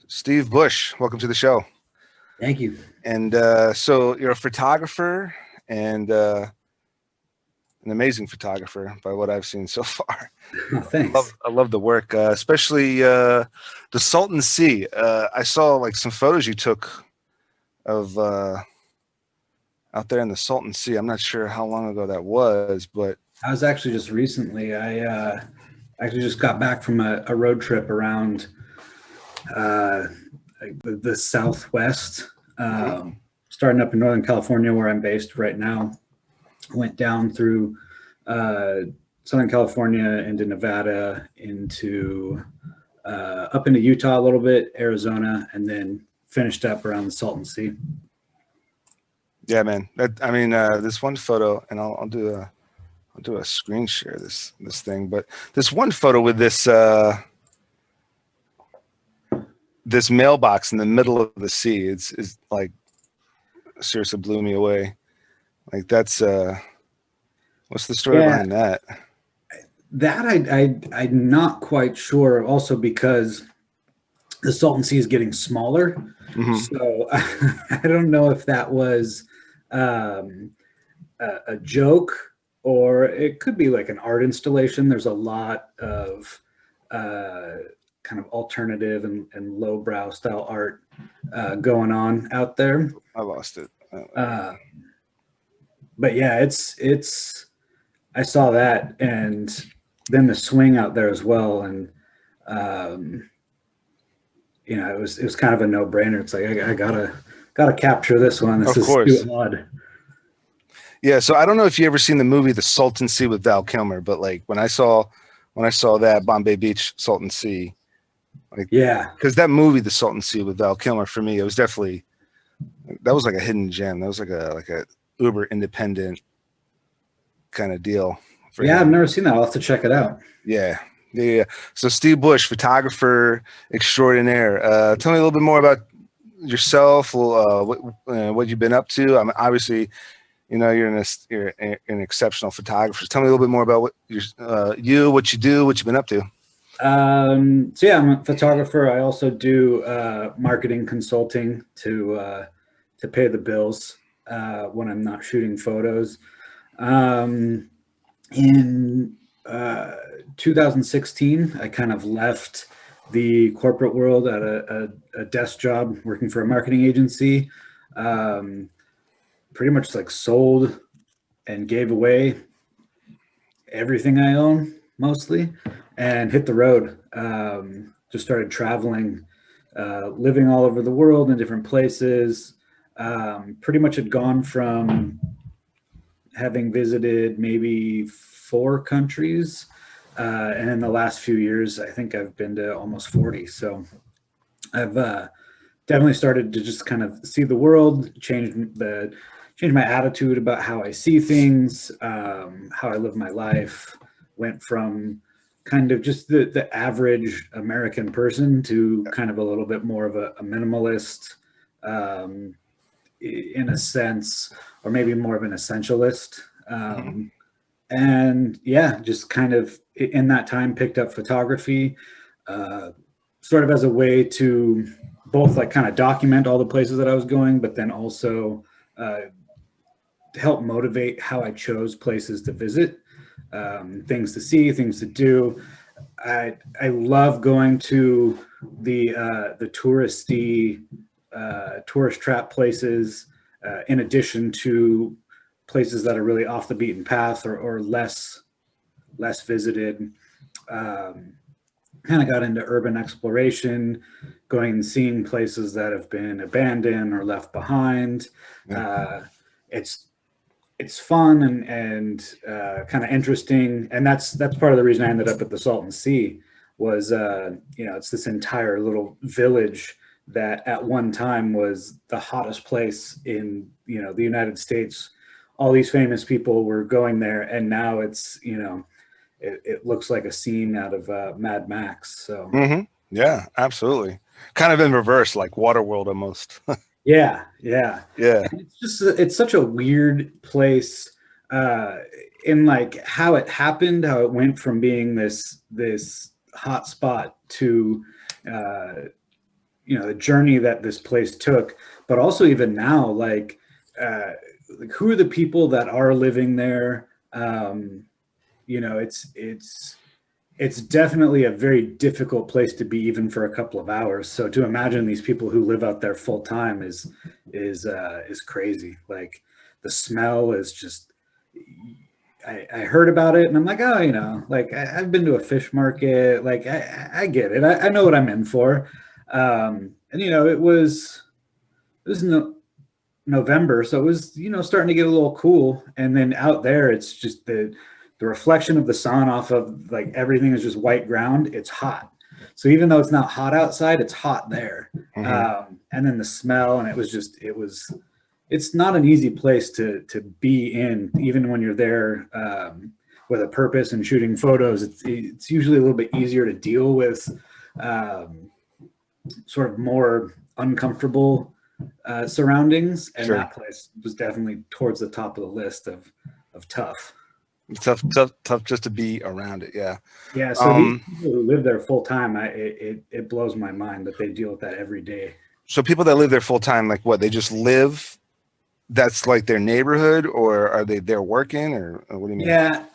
Steve Bush, welcome to the show. Thank you. And so you're a photographer and an amazing photographer by what I've seen so far. Oh, thanks. I love the work, especially the Salton Sea. I saw like some photos you took of out there in the Salton Sea. I'm not sure how long ago that was, but I was actually just recently. I actually just got back from a road trip around the Southwest, starting up in Northern California, where I'm based right now. Went down through Southern California, into Nevada, into up into Utah a little bit, Arizona, and then finished up around the Salton Sea. yeah, man. This one photo, and I'll do a screen share this thing, but this one photo with this this mailbox in the middle of the sea is like seriously blew me away. Like that's what's the story behind that? That I'm not quite sure. Also, because the Salton Sea is getting smaller, so I don't know if that was a joke, or it could be like an art installation. There's a lot of kind of alternative and lowbrow style art going on out there. I lost it. But yeah, it's. I saw that, and then the swing out there as well, and it was kind of a no brainer. It's like I gotta capture this one. This is too odd. Yeah, so I don't know if you ever seen the movie The Salton Sea with Val Kilmer, but like when I saw that Bombay Beach Salton Sea, like because that movie The Salton Sea with Val Kilmer, for me, it was definitely that was like a hidden gem. That was like a uber independent kind of deal. Yeah, I've never seen that. I'll have to check it out. Yeah. So Steve Bush, photographer extraordinaire. Tell me a little bit more about yourself. What you've been up to. I'm obviously, you're an exceptional photographer. Tell me a little bit more about what what you do, what you've been up to. So yeah, I'm a photographer. I also do marketing consulting to pay the bills when I'm not shooting photos. In 2016, I kind of left the corporate world at a desk job working for a marketing agency. Pretty much like sold and gave away everything I own mostly, and hit the road. Just started traveling, living all over the world in different places. Pretty much had gone from having visited maybe 4 countries, and in the last few years, I think I've been to almost 40. So I've definitely started to just kind of see the world, change my attitude about how I see things, how I live my life. Went from kind of just the average American person to kind of a little bit more of a minimalist, in a sense, or maybe more of an essentialist. And yeah, just kind of in that time picked up photography, sort of as a way to both like kind of document all the places that I was going, but then also help motivate how I chose places to visit, things to see, things to do. I love going to the touristy, tourist trap places, in addition to places that are really off the beaten path or less visited. Kind of got into urban exploration, going and seeing places that have been abandoned or left behind. It's fun and kind of interesting, and that's part of the reason I ended up at the Salton Sea. Was it's this entire little village that at one time was the hottest place in the United States. All these famous people were going there, and now it's it looks like a scene out of Mad Max. So yeah, absolutely, kind of in reverse, like Waterworld almost. Yeah. It's such a weird place, in like how it happened, how it went from being this hot spot to you know, the journey that this place took, but also even now, like who are the people that are living there? You know, it's definitely a very difficult place to be, even for a couple of hours. So to imagine these people who live out there full time is crazy. Like the smell is just, I heard about it and I'm like, oh, you know, like I've been to a fish market. Like I get it. I know what I'm in for. And you know, it was no, November, so it was, you know, starting to get a little cool. And then out there, it's just the reflection of the sun off of like everything is just white ground. It's hot. So even though it's not hot outside, it's hot there. And then the smell, and it's not an easy place to be in, even when you're there with a purpose and shooting photos. It's usually a little bit easier to deal with sort of more uncomfortable surroundings, and Sure. that place was definitely towards the top of the list of tough. Tough just to be around it. Yeah. Yeah. So these people who live there full time, it blows my mind that they deal with that every day. So people that live there full time, like what, they just live, that's like their neighborhood, or are they there working, or what do you mean? Yeah.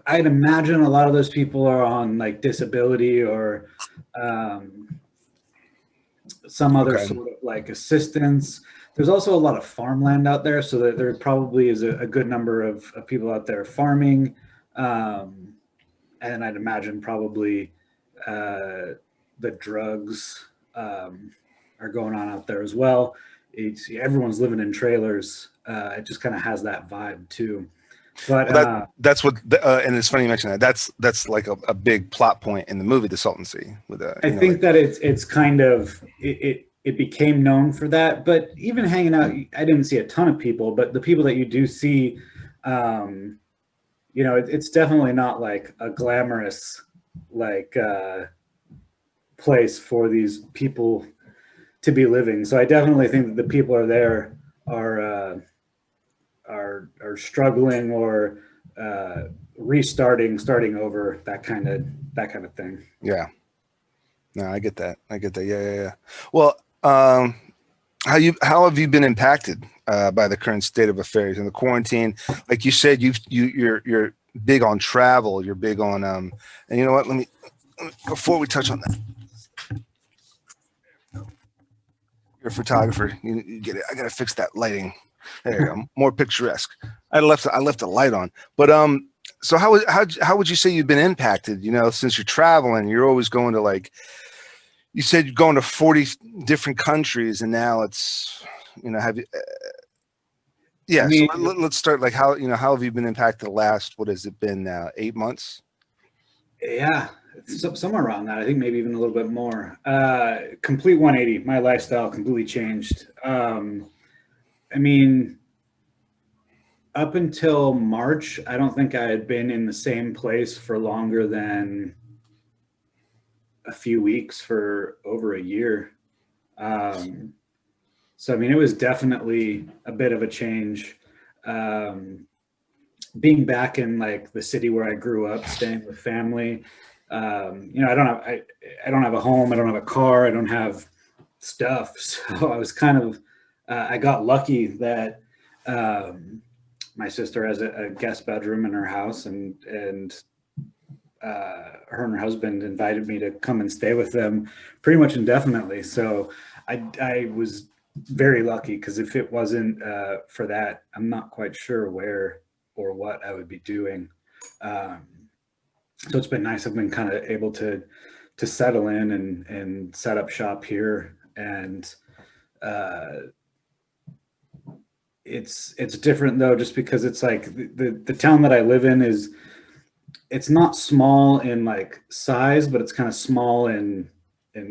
I'd imagine a lot of those people are on like disability or some other sort of like assistance. There's also a lot of farmland out there, so that there probably is a good number of people out there farming. And I'd imagine probably the drugs are going on out there as well. Everyone's living in trailers. It just kind of has that vibe too. But that's what, and it's funny you mention that. That's like a big plot point in the movie, The Salton Sea. With I think that it's kind of it became known for that. But even hanging out, I didn't see a ton of people, but the people that you do see, you know, it's definitely not like a glamorous like place for these people to be living. So I definitely think that the people are there are struggling or starting over, that kind of thing. Yeah. No, I get that. Yeah. Well, how have you been impacted by the current state of affairs in the quarantine? Like you said, you're big on travel. You're big on and you know what? Let me before we touch on that. You're a photographer. You get it. I gotta fix that lighting. There you go. More picturesque. I left the light on. But so how would you say you've been impacted? You know, since you're traveling, you're always going to, like you said, you're going to 40 different countries, and now it's, you know, have you? Yeah. I mean, so let's start. Like, how have you been impacted the last, what has it been now, 8 months? Yeah. Somewhere around that. I think maybe even a little bit more. Complete 180. My lifestyle completely changed. I mean, up until March, I don't think I had been in the same place for longer than a few weeks for over a year. So, I mean, it was definitely a bit of a change. Being back in like the city where I grew up, staying with family. You know, I don't have a home. I don't have a car. I don't have stuff. So I was kind of, I got lucky that my sister has a guest bedroom in her house, and her and her husband invited me to come and stay with them pretty much indefinitely. So I was very lucky, because if it wasn't for that, I'm not quite sure where or what I would be doing. So it's been nice. I've been kind of able to settle in and set up shop here, and it's different though, just because it's like the town that I live in it's not small in like size, but it's kind of small in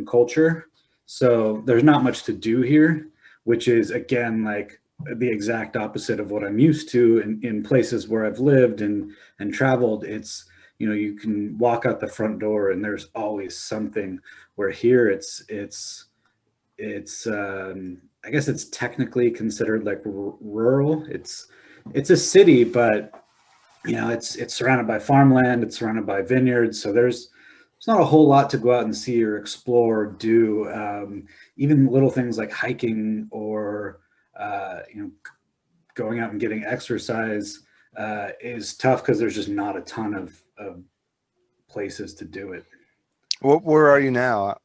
culture. So there's not much to do here, which is again like the exact opposite of what I'm used to in places where I've lived and traveled. It's, you know, you can walk out the front door and there's always something, where here it's I guess it's technically considered like rural. It's a city, but you know, it's surrounded by farmland. It's surrounded by vineyards. So there's it's not a whole lot to go out and see or explore or do. Even little things like hiking or going out and getting exercise is tough because there's just not a ton of places to do it. Where are you now?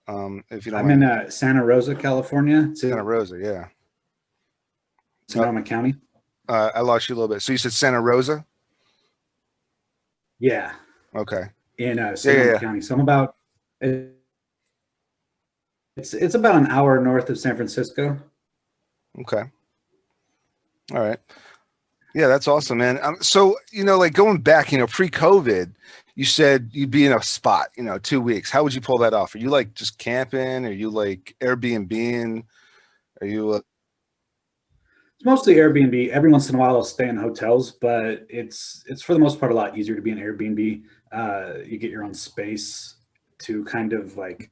If you don't I'm in Santa Rosa, California. Santa Rosa, yeah. Sonoma County. I lost you a little bit. So you said Santa Rosa? Yeah. Okay. In Sonoma County. So I'm about it's about an hour north of San Francisco. Okay. All right. Yeah, that's awesome, man. So, like going back, pre-COVID, you said you'd be in a spot, 2 weeks. How would you pull that off? Are you like just camping? Are you like Airbnb-ing? Are you? It's mostly Airbnb. Every once in a while, I'll stay in hotels, but it's for the most part a lot easier to be an Airbnb. You get your own space to kind of like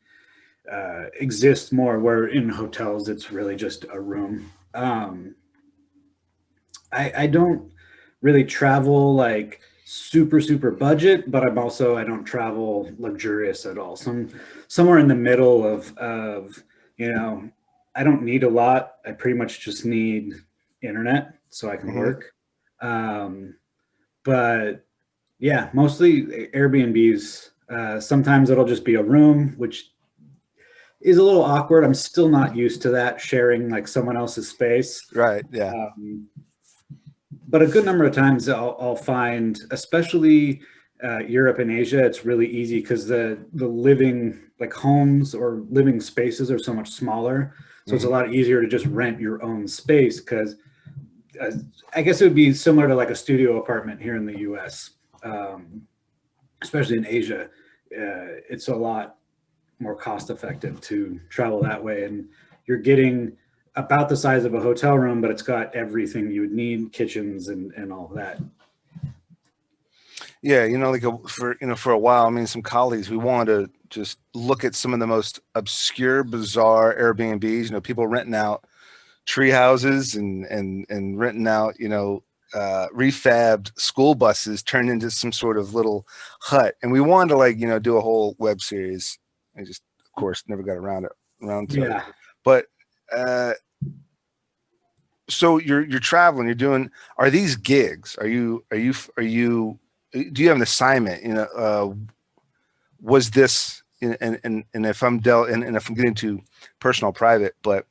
exist more. Where in hotels, it's really just a room. I don't really travel like super budget, but I don't travel luxurious at all. Somewhere in the middle of I don't need a lot. I pretty much just need internet so I can work. But yeah, mostly Airbnbs. Sometimes it'll just be a room, which is a little awkward. I'm still not used to that, sharing like someone else's space. Right. Yeah. But a good number of times I'll find, especially Europe and Asia, it's really easy because the living like homes or living spaces are so much smaller. So it's a lot easier to just rent your own space because I guess it would be similar to like a studio apartment here in the US, especially in Asia. It's a lot more cost effective to travel that way. And you're getting about the size of a hotel room, but it's got everything you would need, kitchens and all that. Yeah, for a while, I mean, some colleagues, we wanted to just look at some of the most obscure, bizarre Airbnbs. People renting out tree houses and renting out, refabbed school buses turned into some sort of little hut. And we wanted to do a whole web series. I just, of course, never got around to it. But so you're traveling, you're doing, are these gigs? Do you have an assignment? Was this, and if I'm if I'm getting to personal private, but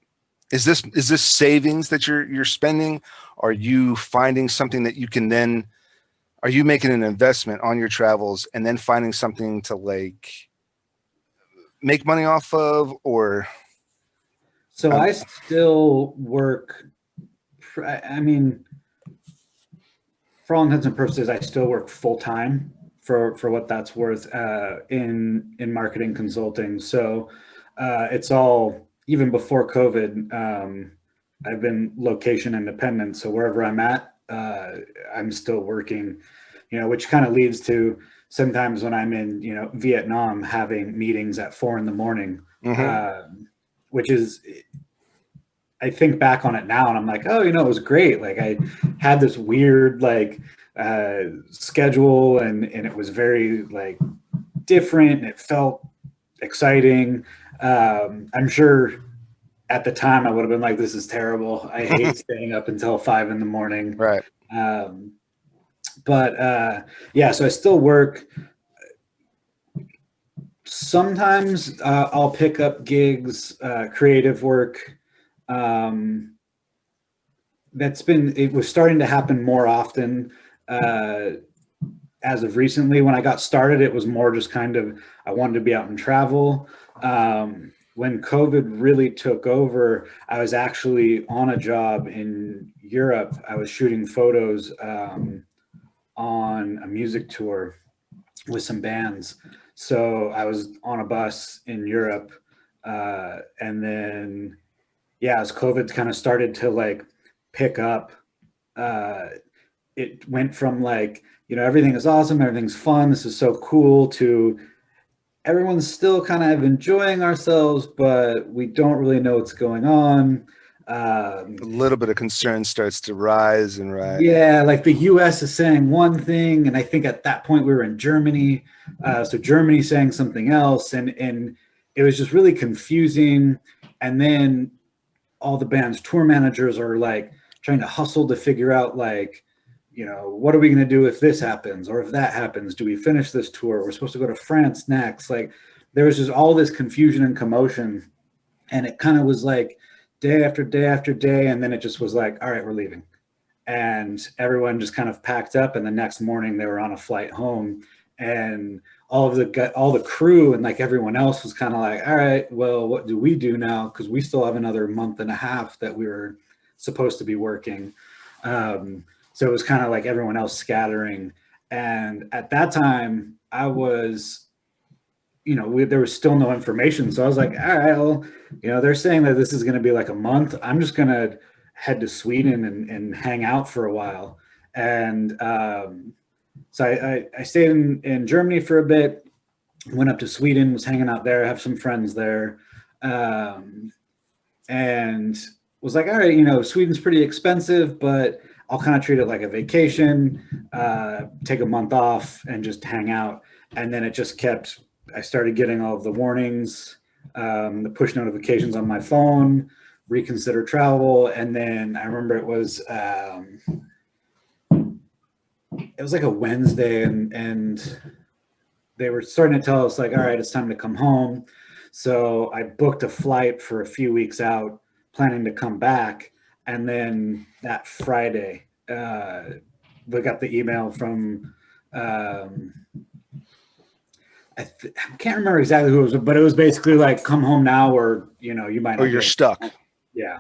is this savings that you're spending? Are you finding something that you can then, are you making an investment on your travels and then finding something to like make money off of? Or so I still work, I mean, for all intents and purposes, I still work full time for what that's worth in marketing consulting. So it's all, even before COVID, I've been location independent. So wherever I'm at, I'm still working, which kind of leads to sometimes when I'm in, Vietnam, having meetings at 4 a.m, which is, I think back on it now and I'm like, oh, it was great. Like I had this weird like schedule and it was very like different and it felt exciting. I'm sure at the time I would have been like, this is terrible. I hate staying up until 5 a.m. Right. Yeah, so I still work. Sometimes I'll pick up gigs, creative work. It was starting to happen more often as of recently. When I got started, it was more just kind of, I wanted to be out and travel. When COVID really took over, I was actually on a job in Europe. I was shooting photos on a music tour with some bands. So I was on a bus in Europe. And then, yeah, as COVID kind of started to like pick up, it went from like, everything is awesome, everything's fun, this is so cool, to everyone's still kind of enjoying ourselves, but we don't really know what's going on. A little bit of concern starts to rise and rise. Yeah, like the US is saying one thing, and I think at that point we were in Germany, so Germany saying something else, and it was just really confusing. And then all the band's tour managers are like trying to hustle to figure out, like, you know, what are we going to do if this happens or if that happens? Do we finish this tour? We're supposed to go to France next. Like, there was just all this confusion and commotion, and it kind of was like day after day after day, and then it just was like, all right, we're leaving. And everyone just kind of packed up, and the next morning they were on a flight home, and all the crew and like everyone else was kind of like, all right, well, what do we do now? Because we still have another month and a half that we were supposed to be working. So it was kind of like everyone else scattering. And at that time I was, you know, there was still no information. So I was like, all right, well, you know, they're saying that this is going to be like a month. I'm just going to head to Sweden and hang out for a while. And so I stayed in Germany for a bit, went up to Sweden, was hanging out there, have some friends there, and was like, all right, you know, Sweden's pretty expensive, but I'll kind of treat it like a vacation, take a month off and just hang out. And then it just kept, I started getting all of the warnings, the push notifications on my phone, reconsider travel. And then I remember it was like a Wednesday, and they were starting to tell us like, all right, it's time to come home. So I booked a flight for a few weeks out, planning to come back. And then that Friday, we got the email from, I can't remember exactly who it was, but it was basically like, come home now, or, you know, you might not. Or you're stuck. Yeah.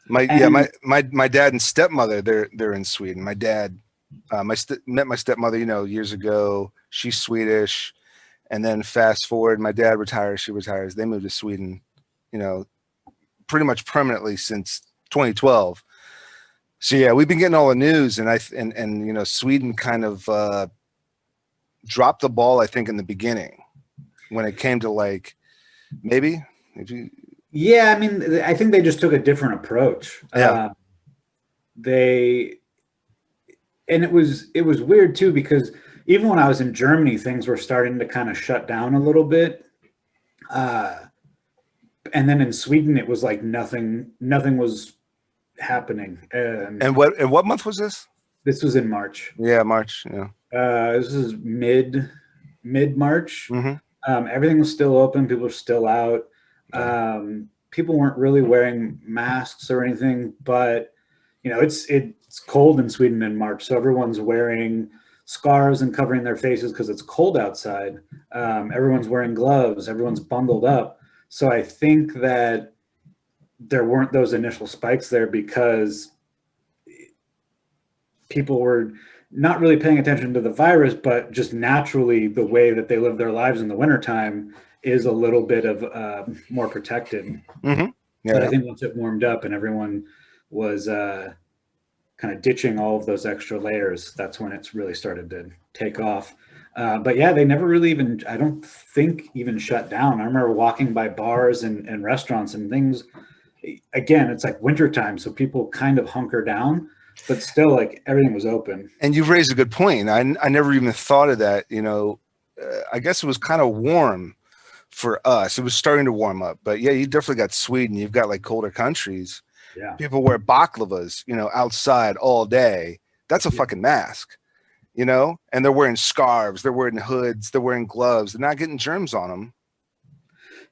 My dad and stepmother, they're in Sweden. My dad, met my stepmother, you know, years ago. She's Swedish. And then fast forward, my dad retires, she retires. They moved to Sweden, you know, pretty much permanently since 2012. So yeah, we've been getting all the news, and you know, Sweden kind of dropped the ball, I think, in the beginning when it came to like maybe. Yeah, I mean, I think they just took a different approach. Yeah. And it was weird too, because even when I was in Germany, things were starting to kind of shut down a little bit. And then in Sweden, it was like nothing was happening. And what month was this? This was in March. Yeah, March. Yeah. This is mid March. Mm-hmm. Everything was still open. People were still out. People weren't really wearing masks or anything, but you know, it's cold in Sweden in March, so everyone's wearing scarves and covering their faces because it's cold outside. Everyone's wearing gloves. Everyone's bundled up. So I think that there weren't those initial spikes there because people were not really paying attention to the virus, but just naturally the way that they live their lives in the wintertime is a little bit of more protected. Mm-hmm. Yeah. But I think once it warmed up and everyone was kind of ditching all of those extra layers, that's when it's really started to take off. But yeah, they never really even, I don't think, even shut down. I remember walking by bars and restaurants and things. Again, it's like wintertime, so people kind of hunker down, but still like everything was open. And you've raised a good point. I never even thought of that. You know, I guess it was kind of warm for us. It was starting to warm up, but yeah, you definitely got Sweden. You've got like colder countries. Yeah. People wear baklavas, you know, outside all day. That's a fucking mask, you know, and they're wearing scarves, they're wearing hoods, they're wearing gloves. They're not getting germs on them.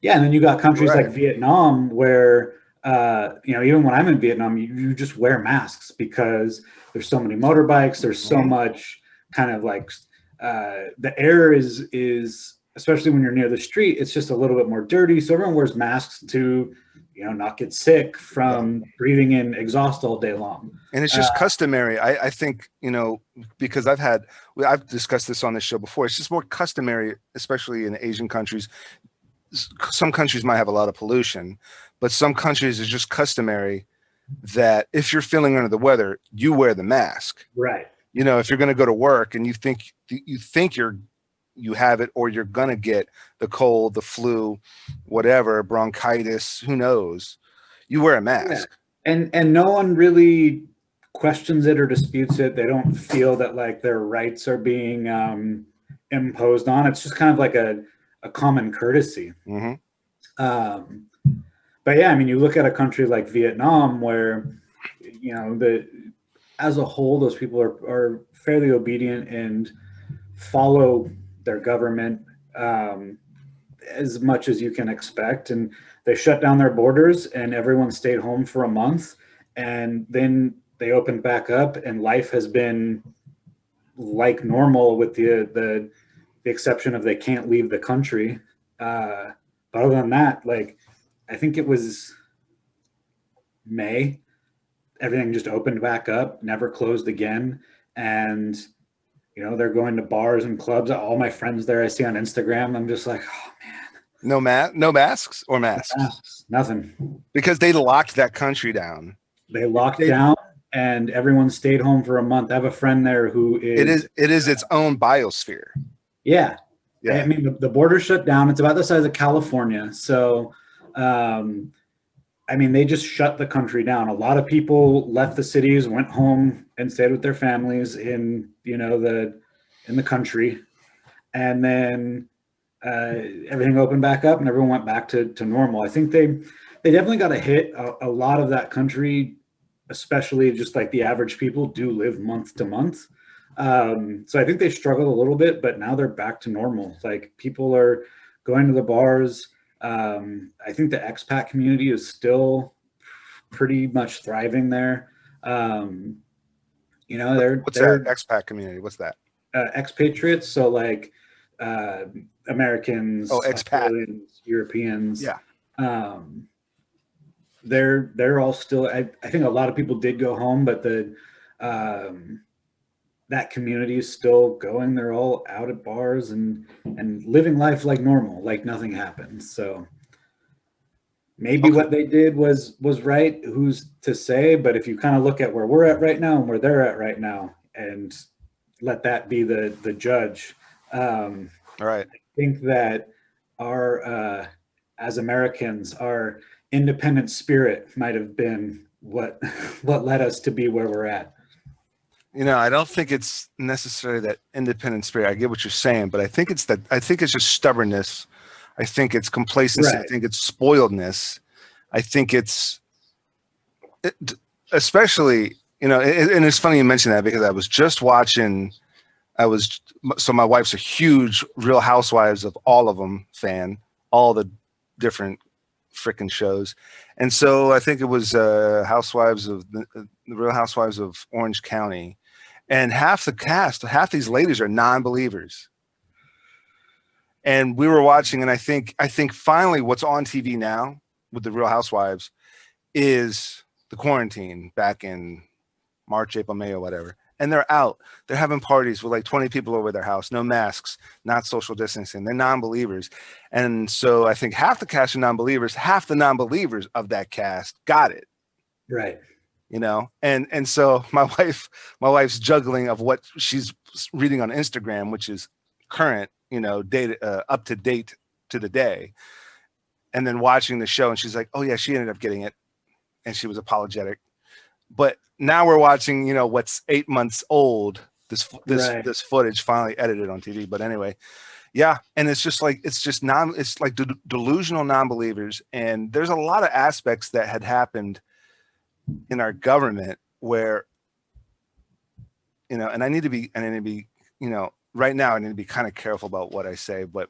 Yeah. And then you got countries like Vietnam where, you know, even when I'm in Vietnam, you just wear masks because there's so many motorbikes. There's so much kind of like the air is, especially when you're near the street, it's just a little bit more dirty. So everyone wears masks to, you know, not get sick from breathing in exhaust all day long. And it's just customary. I think, you know, because I've discussed this on this show before. It's just more customary, especially in Asian countries. Some countries might have a lot of pollution, but some countries is just customary that if you're feeling under the weather, you wear the mask. Right. You know, if you're going to go to work and you think you have it, or you're going to get the cold, the flu, whatever, bronchitis, who knows, you wear a mask. And no one really questions it or disputes it. They don't feel that like their rights are being imposed on. It's just kind of like a common courtesy. But yeah, I mean, you look at a country like Vietnam where, you know, as a whole, those people are fairly obedient and follow their government as much as you can expect. And they shut down their borders and everyone stayed home for a month. And then they opened back up and life has been like normal with the exception of they can't leave the country. But other than that, like, I think it was May, everything just opened back up, never closed again. And, you know, they're going to bars and clubs. All my friends there I see on Instagram, I'm just like, oh man. No masks or masks? No masks, nothing. Because they locked that country down. They locked down and everyone stayed home for a month. I have a friend there who is... It is its own biosphere. Yeah. I mean, the border shut down. It's about the size of California. So, I mean, they just shut the country down. A lot of people left the cities, went home and stayed with their families in, you know, in the country. And then everything opened back up and everyone went back to normal. I think they definitely got a hit. A lot of that country, especially just like the average people, do live month to month. So I think they struggled a little bit, but now they're back to normal. Like, people are going to the bars. I think the expat community is still pretty much thriving there. You know, what's that expat community? What's that? Expatriates. So like Americans, expat, Europeans. Yeah. They're all still. I think a lot of people did go home, but that community is still going. They're all out at bars and living life like normal, like nothing happened. So maybe what they did was right. Who's to say? But if you kind of look at where we're at right now and where they're at right now, and let that be the judge. All right. I think that our as Americans, our independent spirit might have been what led us to be where we're at. You know, I don't think it's necessarily that independent spirit. I get what you're saying, but I think it's just stubbornness. I think it's complacency. Right. I think it's spoiledness. I think especially, you know, and it's funny you mentioned that because I was just watching, so my wife's a huge Real Housewives of all of them fan, all the different freaking shows. And so I think it was the Real Housewives of Orange County. And half the cast, half these ladies are non-believers. And we were watching, and I think finally what's on TV now with the Real Housewives is the quarantine back in March, April, May, or whatever. And they're out. They're having parties with like 20 people over their house, no masks, not social distancing. They're non-believers. And so I think half the cast are non-believers, half the non-believers of that cast got it. Right. You know, and so my wife's juggling of what she's reading on Instagram, which is current, you know, data up to date to the day, and then watching the show, and she's like, oh yeah, she ended up getting it, and she was apologetic. But now we're watching, you know, what's 8 months old, this footage finally edited on TV. But anyway, yeah, and it's just like it's like delusional non-believers, and there's a lot of aspects that had happened in our government where, you know, and I need to be, you know, right now I need to be kind of careful about what I say, but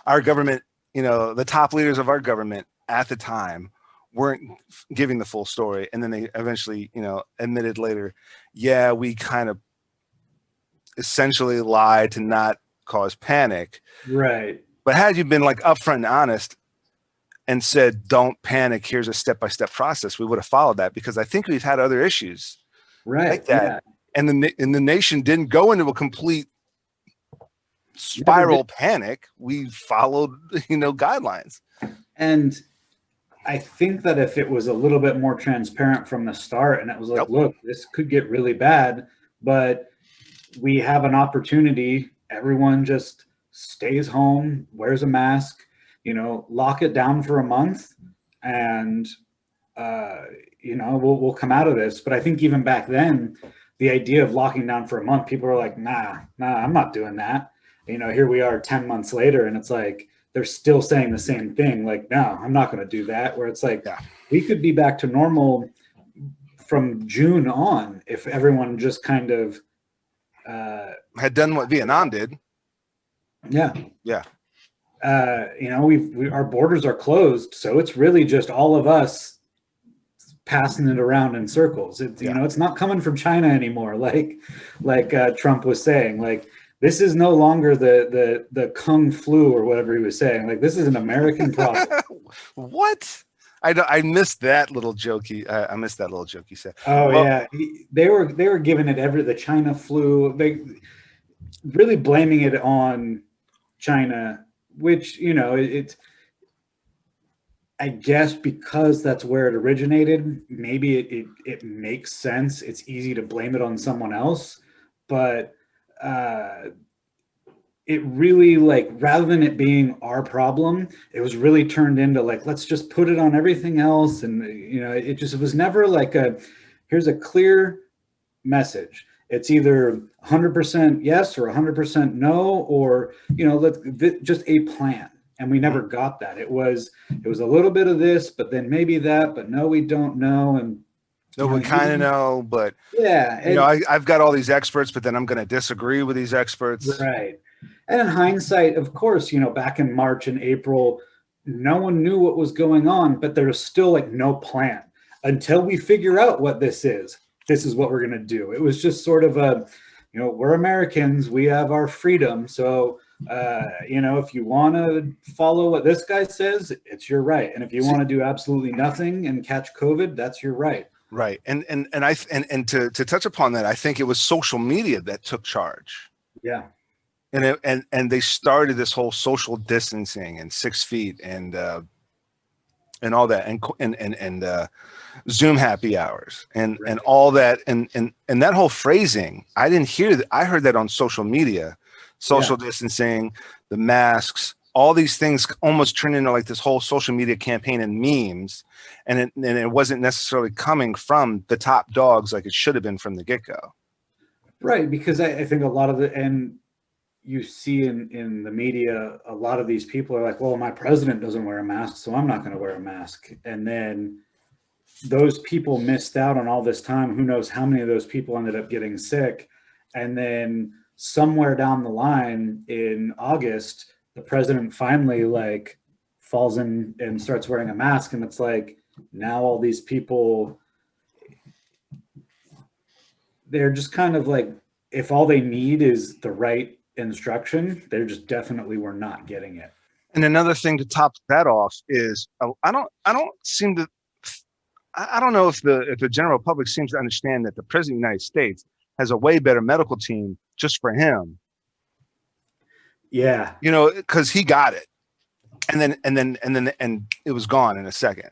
our government, you know, the top leaders of our government at the time weren't giving the full story. And then they eventually, you know, admitted later, yeah, we kind of essentially lied to not cause panic. Right. But had you been like upfront and honest and said, don't panic, here's a step-by-step process, we would have followed that, because I think we've had other issues like that. Yeah. And the nation didn't go into a complete spiral panic. We followed, you know, guidelines. And I think that if it was a little bit more transparent from the start and it was like, look, this could get really bad, but we have an opportunity. Everyone just stays home, wears a mask, you know, lock it down for a month and you know, we'll come out of this. But I think even back then, the idea of locking down for a month, people were like, nah, I'm not doing that. You know, here we are 10 months later, and it's like they're still saying the same thing. Like, no, I'm not going to do that. Where it's like, we could be back to normal from June on if everyone just kind of had done what Vietnam did. Yeah. Yeah. You know, our borders are closed, so it's really just all of us passing it around in circles. You know, it's not coming from China anymore, like Trump was saying. Like, this is no longer the Kung flu or whatever he was saying. Like, this is an American problem. What? I missed that little joke. I missed that little joke he said. Oh, well, yeah, they were giving it the China flu. They really blaming it on China, which, you know, it's, I guess because that's where it originated, maybe it makes sense. It's easy to blame it on someone else, but it really, like, rather than it being our problem, it was really turned into like, let's just put it on everything else. And, you know, it was never like here's a clear message. It's either 100% yes or 100% no, or, you know, just a plan. And we never got that. It was a little bit of this, but then maybe that, but no, we don't know. And no, we kind of know, but yeah, you know, I've got all these experts, but then I'm going to disagree with these experts. Right. And in hindsight, of course, you know, back in March and April, no one knew what was going on, but there was still like no plan until we figure out what this is. This is what we're going to do. It was just sort of you know, we're Americans, we have our freedom. So, you know, if you want to follow what this guy says, it's your right. And if you want to do absolutely nothing and catch COVID, that's your right. Right. And to touch upon that, I think it was social media that took charge. Yeah. And they started this whole social distancing and 6 feet and all that and Zoom happy hours and all that and that whole phrasing. I didn't hear that. I heard that on social media, social distancing, the masks, all these things almost turned into like this whole social media campaign and memes. And it wasn't necessarily coming from the top dogs like it should have been from the get-go. Right. Because I think a lot of and you see in the media, a lot of these people are like, well, my president doesn't wear a mask, so I'm not going to wear a mask. And then those people missed out on all this time. Who knows how many of those people ended up getting sick. And then somewhere down the line in August, the president finally like falls in and starts wearing a mask. And it's like, now all these people, they're just kind of like, if all they need is the right instruction, they just definitely were not getting it. And another thing to top that off is I don't know if the general public seems to understand that the president of the United States has a way better medical team just for him. Yeah. You know, because he got it. And then it was gone in a second.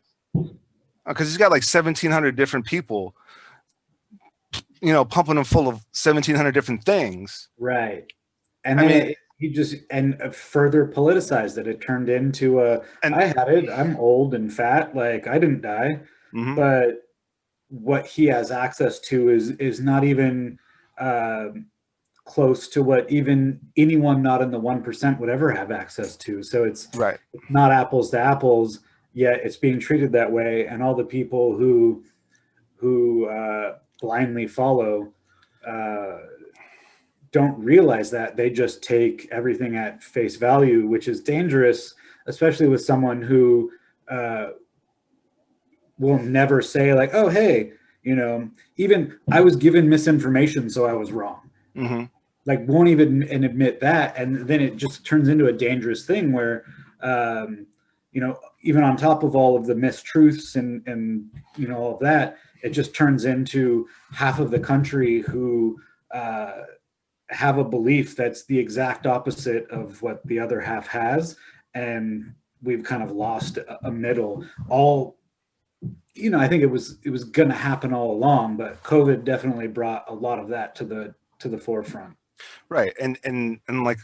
Because he's got like 1,700 different people, you know, pumping him full of 1,700 different things. Right. And then he just further politicized it. It turned into I had it. I'm old and fat. Like, I didn't die. Mm-hmm. But what he has access to is not even close to what even anyone not in the 1% would ever have access to. So it's not apples to apples, yet it's being treated that way. And all the people who blindly follow don't realize that. They just take everything at face value, which is dangerous, especially with someone who will never say like, oh, hey, you know, even I was given misinformation, so I was wrong. Mm-hmm. Like, won't even admit that. And then it just turns into a dangerous thing where, you know, even on top of all of the mistruths and you know, all of that, it just turns into half of the country who have a belief that's the exact opposite of what the other half has. And we've kind of lost a middle. All, you know, I think it was going to happen all along, but COVID definitely brought a lot of that to the forefront. Right. And like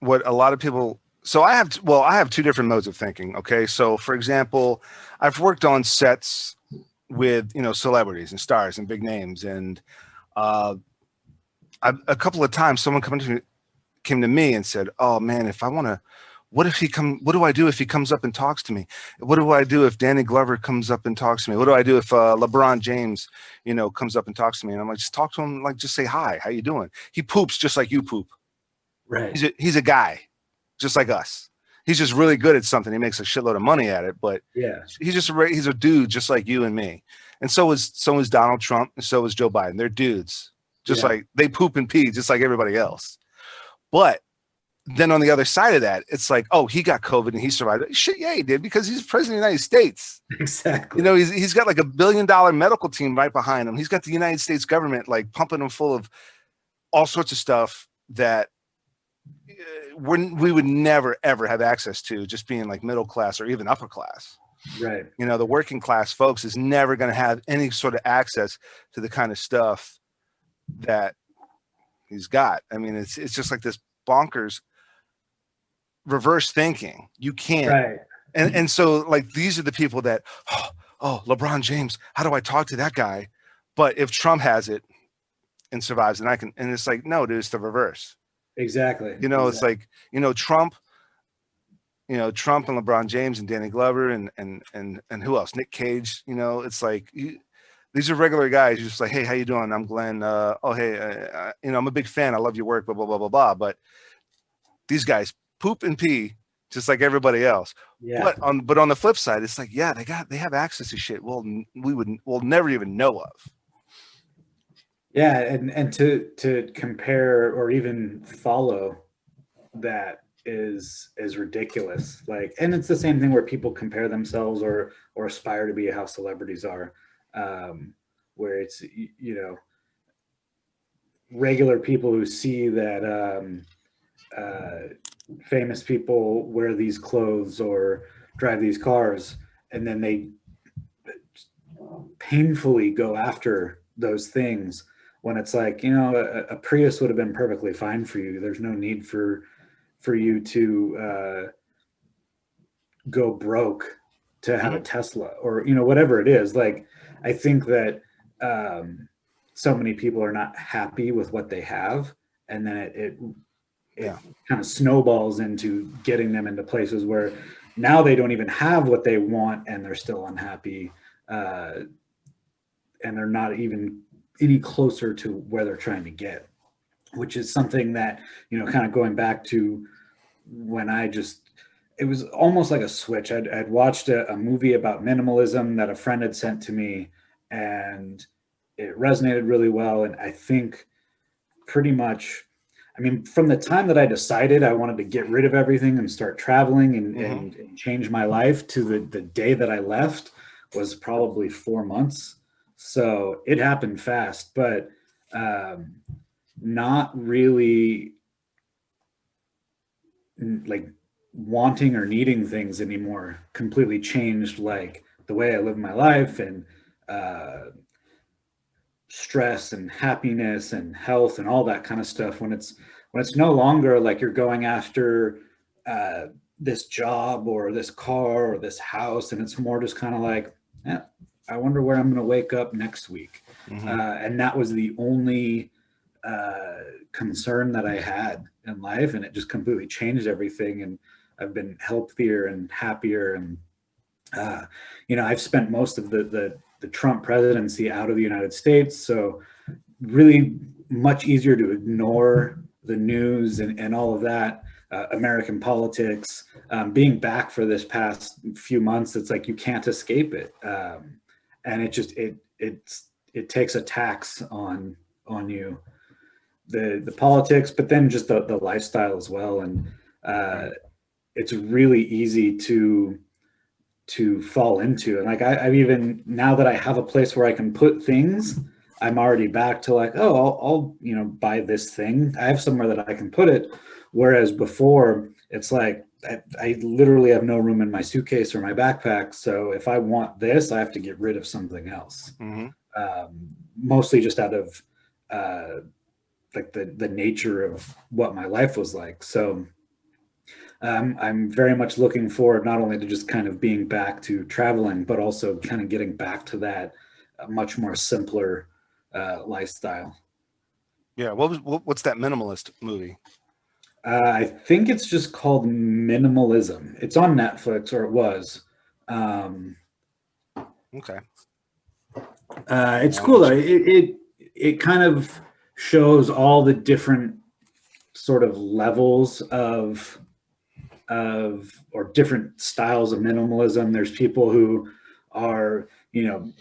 what a lot of people So I have two different modes of thinking. Okay. So for example, I've worked on sets with, celebrities and stars and big names. And a couple of times someone came to me and said, "Oh man, what do I do if he comes up and talks to me? What do I do if Danny Glover comes up and talks to me? What do I do if LeBron James, comes up and talks to me?" And I'm like, just talk to him, like, just say hi, how you doing? He poops just like you poop. Right. He's a guy, just like us. He's just really good at something. He makes a shitload of money at it, but yeah, he's a dude just like you and me. And so is Donald Trump, and so is Joe Biden. They're dudes, just like they poop and pee, just like everybody else. But then on the other side of that, it's like, oh, he got COVID and he survived. Shit, yeah, he did, because he's president of the United States. Exactly. He's got like $1 billion medical team right behind him. He's got the United States government like pumping him full of all sorts of stuff that we would never ever have access to, just being like middle class or even upper class. Right. The working class folks is never going to have any sort of access to the kind of stuff that he's got. I mean, it's just like this bonkers reverse thinking. You can't. Right. And so like these are the people that, oh, LeBron James, how do I talk to that guy? But if Trump has it and survives, and it's like, no, dude, it's the reverse. Exactly. It's like, Trump and LeBron James and Danny Glover and who else? Nick Cage. It's like these are regular guys. You're just like, hey, how you doing? I'm Glenn. Oh, hey, I'm a big fan. I love your work. Blah blah blah blah blah. But these guys poop and pee just like everybody else. Yeah. But on the flip side, it's like, yeah, they have access to shit we'll never even know of. Yeah, and to compare or even follow that is ridiculous. Like, and it's the same thing where people compare themselves or aspire to be how celebrities are, where it's regular people who see that famous people wear these clothes or drive these cars, and then they painfully go after those things, when it's like, a Prius would have been perfectly fine for you. There's no need for you to go broke to have a Tesla or, whatever it is. Like, I think that so many people are not happy with what they have. And then it kind of snowballs into getting them into places where now they don't even have what they want and they're still unhappy. And they're not even any closer to where they're trying to get, which is something that, kind of going back to when it was almost like a switch. I'd watched a movie about minimalism that a friend had sent to me, and it resonated really well. And I think pretty much, from the time that I decided I wanted to get rid of everything and start traveling and change my life to the day that I left was probably 4 months. So it happened fast, but not really like wanting or needing things anymore completely changed like the way I live my life, and stress and happiness and health and all that kind of stuff. When it's no longer like you're going after this job or this car or this house, and it's more just kind of like, I wonder where I'm going to wake up next week. And that was the only concern that I had in life, and it just completely changed everything. And I've been healthier and happier. And I've spent most of the Trump presidency out of the United States, so really much easier to ignore the news and all of that. American politics, being back for this past few months, it's like you can't escape it. And it takes a tax on you, the politics, but then just the lifestyle as well. And it's really easy to fall into. And like I've even, now that I have a place where I can put things, I'm already back to like, oh, I'll buy this thing. I have somewhere that I can put it. Whereas before, it's like I literally have no room in my suitcase or my backpack. So if I want this, I have to get rid of something else. Mostly just out of like the nature of what my life was like. So I'm very much looking forward not only to just kind of being back to traveling, but also kind of getting back to that much more simpler lifestyle. Yeah. What's that minimalist movie? I think it's just called Minimalism. It's on Netflix, or it was. Okay. It's cool though. It kind of shows all the different sort of levels of or different styles of minimalism. There's people who are,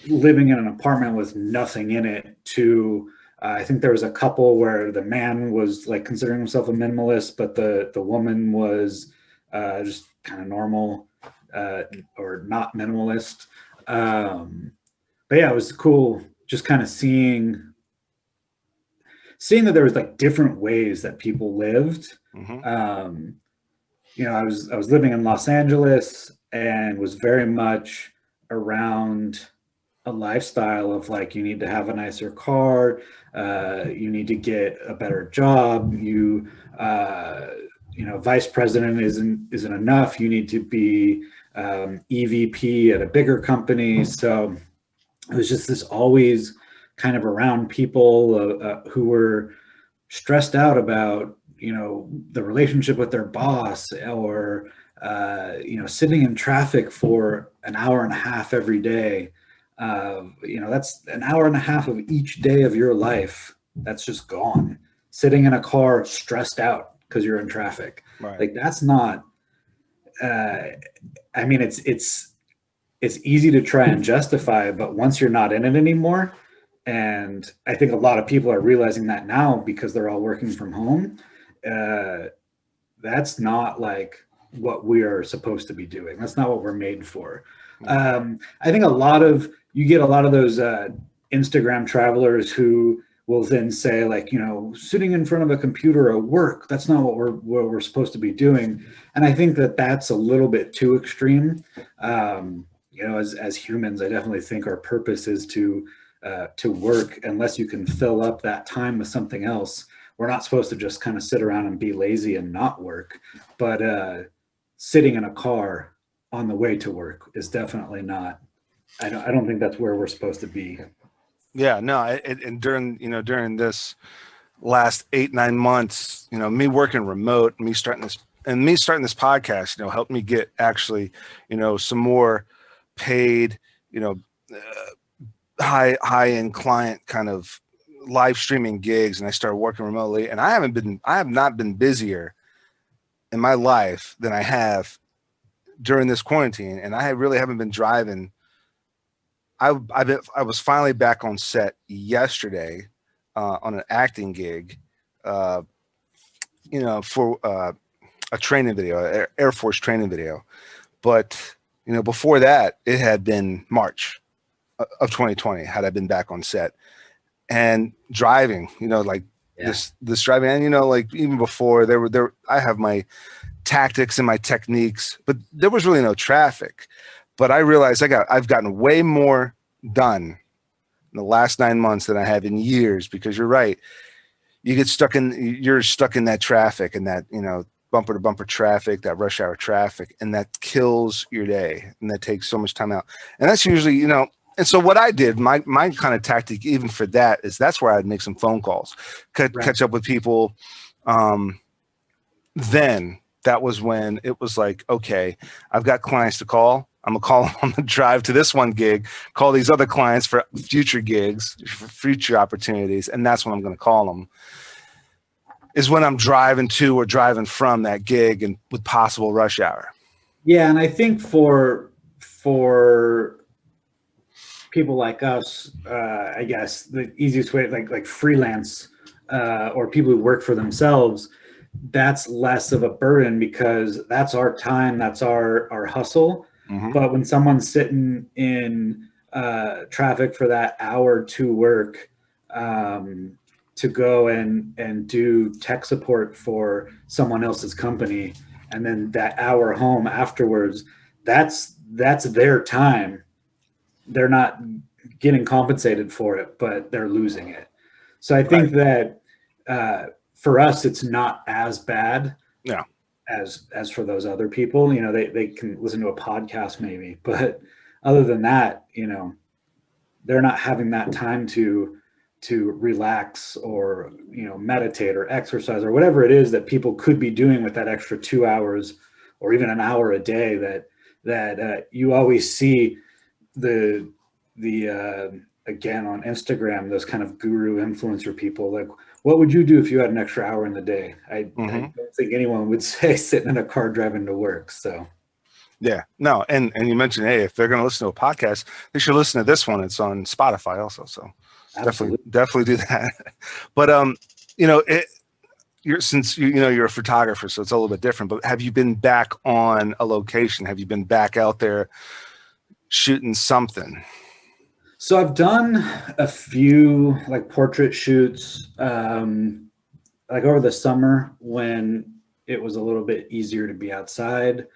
living in an apartment with nothing in it, to I think there was a couple where the man was like considering himself a minimalist, but the woman was just kind of normal or not minimalist. But yeah, it was cool just kind of seeing that there was like different ways that people lived. Mm-hmm. I was living in Los Angeles and was very much around a lifestyle of like, you need to have a nicer car, you need to get a better job, vice president isn't enough, you need to be EVP at a bigger company. So it was just this always kind of around people who were stressed out about the relationship with their boss, or sitting in traffic for an hour and a half every day. That's an hour and a half of each day of your life that's just gone, sitting in a car stressed out because you're in traffic. Right. Like, that's not it's easy to try and justify, but once you're not in it anymore, and I think a lot of people are realizing that now because they're all working from home, that's not like what we are supposed to be doing. That's not what we're made for. I think you get a lot of those Instagram travelers who will then say, like, sitting in front of a computer at work, that's not what we're supposed to be doing. And I think that that's a little bit too extreme. As humans, I definitely think our purpose is to work. Unless you can fill up that time with something else, we're not supposed to just kind of sit around and be lazy and not work. But sitting in a car on the way to work is definitely not. I don't think that's where we're supposed to be. Yeah, no, and during this last 8-9 months, me working remote, me starting this podcast, helped me get actually, some more paid, high end client kind of live streaming gigs, and I started working remotely, and I have not been busier in my life than I have during this quarantine, and I really haven't been driving. I was finally back on set yesterday on an acting gig, for a training video, Air Force training video. But, before that, it had been March of 2020 had I been back on set and driving, this driving. And, like, even before I have my tactics and my techniques, but there was really no traffic. But I realized I've gotten way more done in the last 9 months than I have in years, because you're right. You're stuck in that traffic, and that, bumper to bumper traffic, that rush hour traffic, and that kills your day, and that takes so much time out. And that's usually, and so what I did, my kind of tactic, even for that, is that's where I'd make some phone calls, catch up with people. Then that was when it was like, okay, I've got clients to call. I'm gonna call them on the drive to this one gig, call these other clients for future gigs, for future opportunities. And that's when I'm going to call them, is when I'm driving to or driving from that gig, and with possible rush hour. Yeah. And I think for people like us, I guess the easiest way, like freelance or people who work for themselves, that's less of a burden, because that's our time, that's our hustle. Mm-hmm. But when someone's sitting in traffic for that hour to work, to go and do tech support for someone else's company, and then that hour home afterwards, that's their time. They're not getting compensated for it, but they're losing it. So I think that for us, it's not as bad. Yeah. as for those other people. You know, they can listen to a podcast maybe, but other than that, you know, they're not having that time to relax or, you know, meditate or exercise or whatever it is that people could be doing with that extra 2 hours or even an hour a day that you always see the again on Instagram, those kind of guru influencer people, like, what would you do if you had an extra hour in the day? I don't think anyone would say sitting in a car driving to work. So yeah, no, and you mentioned, hey, if they're going to listen to a podcast, they should listen to this one. It's on Spotify also, so definitely do that. But you know, since you know you're a photographer, so it's a little bit different. But have you been back on a location? Have you been back out there shooting something? So I've done a few like portrait shoots, like over the summer when it was a little bit easier to be outside.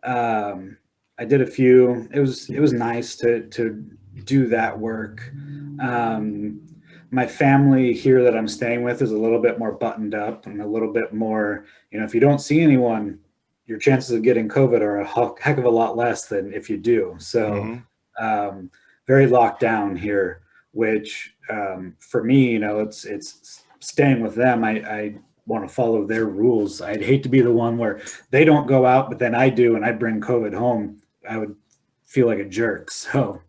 I did a few. It was nice to do that work. My family here that I'm staying with is a little bit more buttoned up and a little bit more, you know, if you don't see anyone, your chances of getting COVID are a heck of a lot less than if you do. So very locked down here, which for me, you know, it's staying with them. I want to follow their rules. I'd hate to be the one where they don't go out, but then I do, and I bring COVID home. I would feel like a jerk. So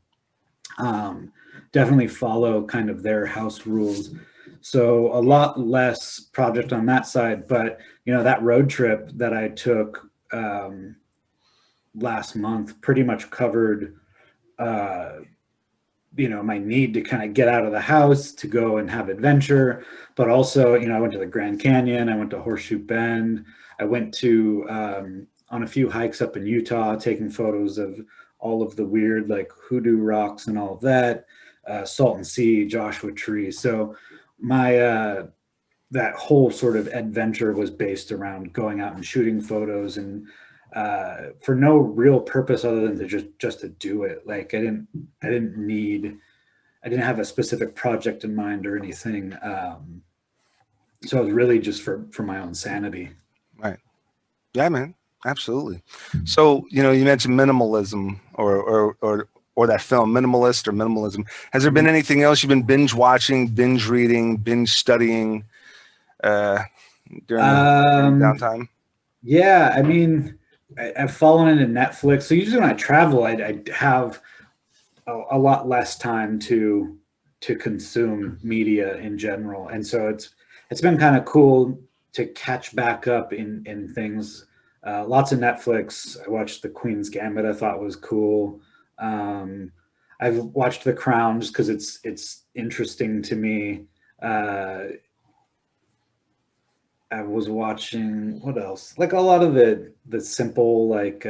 definitely follow kind of their house rules. So a lot less project on that side, but you know, that road trip that I took last month pretty much covered you know, my need to kind of get out of the house to go and have adventure, but also, you know, I went to the Grand Canyon, I went to Horseshoe Bend, I went to on a few hikes up in Utah, taking photos of all of the weird like hoodoo rocks and all of that, Salton Sea, Joshua Tree. So my that whole sort of adventure was based around going out and shooting photos, and for no real purpose other than to just to do it. Like I didn't have a specific project in mind or anything. So it was really just for my own sanity. Right. Yeah, man. Absolutely. So, you know, you mentioned minimalism or that film, Minimalist or Minimalism. Has there been anything else you've been binge watching, binge reading, binge studying during the downtime? Yeah, I mean, I've fallen into Netflix. So usually when I travel, I have a lot less time to consume media in general, and so it's been kind of cool to catch back up in things. Lots of Netflix. I watched The Queen's Gambit. I thought was cool. I've watched The Crown just because it's interesting to me. I was watching, what else? Like a lot of the simple like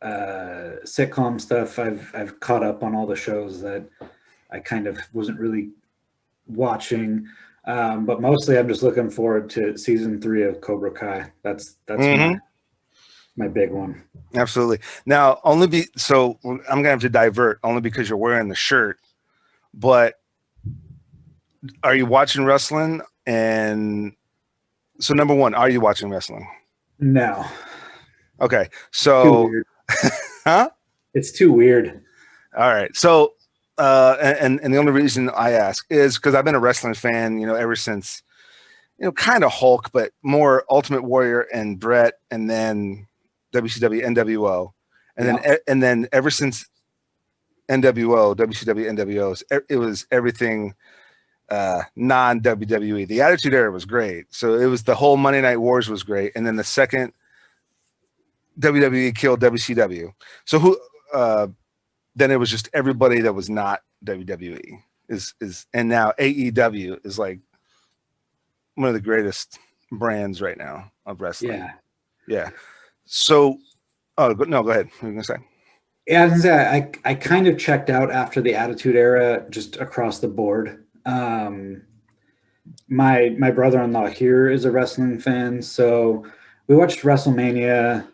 sitcom stuff. I've caught up on all the shows that I kind of wasn't really watching. But mostly I'm just looking forward to season 3 of Cobra Kai. That's my big one. Absolutely. Now, so I'm gonna have to divert only because you're wearing the shirt. But are you watching wrestling? And so, number one, are you watching wrestling? No. Okay. So, huh? It's too weird. All right. So, and the only reason I ask is because I've been a wrestling fan, you know, ever since, you know, kind of Hulk, but more Ultimate Warrior and Bret, and then WCW, NWO, and then ever since NWO, WCW, NWO, it was everything non WWE. The Attitude Era was great, so it was the whole Monday Night Wars was great, and then the second WWE killed WCW, so who then it was just everybody that was not WWE is and now AEW is like one of the greatest brands right now of wrestling. Yeah. So, go ahead. What were you gonna say? Yeah, I was gonna say I kind of checked out after the Attitude Era, just across the board. My brother-in-law here is a wrestling fan, so we watched WrestleMania.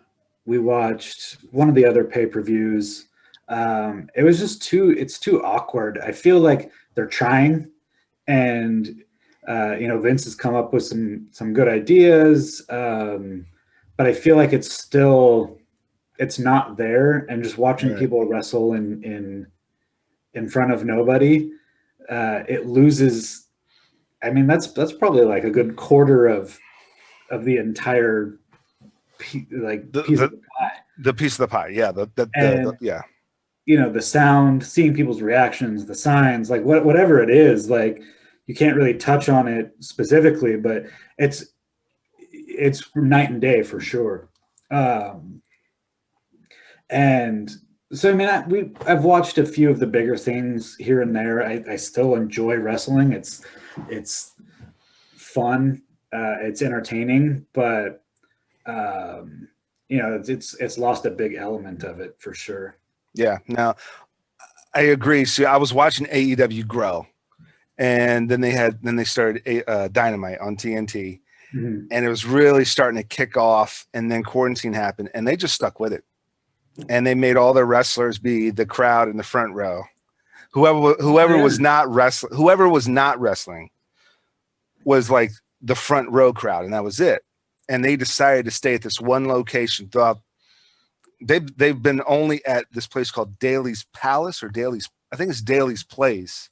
We watched one of the other pay-per-views. It was just it's too awkward. I feel like they're trying, and you know, Vince has come up with some good ideas, but but I feel like it's not there. And just watching people wrestle in front of nobody, it loses. I mean, that's probably like a good quarter of the entire piece of the pie. The piece of the pie, yeah. Yeah. You know, the sound, seeing people's reactions, the signs, like whatever it is, like you can't really touch on it specifically, but it's night and day for sure. And so, I mean, I've watched a few of the bigger things here and there. I still enjoy wrestling. It's fun. It's entertaining, but you know, it's lost a big element of it for sure. Yeah. Now, I agree. See, I was watching AEW grow, and then they started Dynamite on TNT, and it was really starting to kick off. And then quarantine happened, and they just stuck with it. And they made all their wrestlers be the crowd in the front row. Whoever was not wrestling was like the front row crowd, and that was it. And they decided to stay at this one location throughout. They've been only at this place called Daly's Palace, or I think it's Daly's Place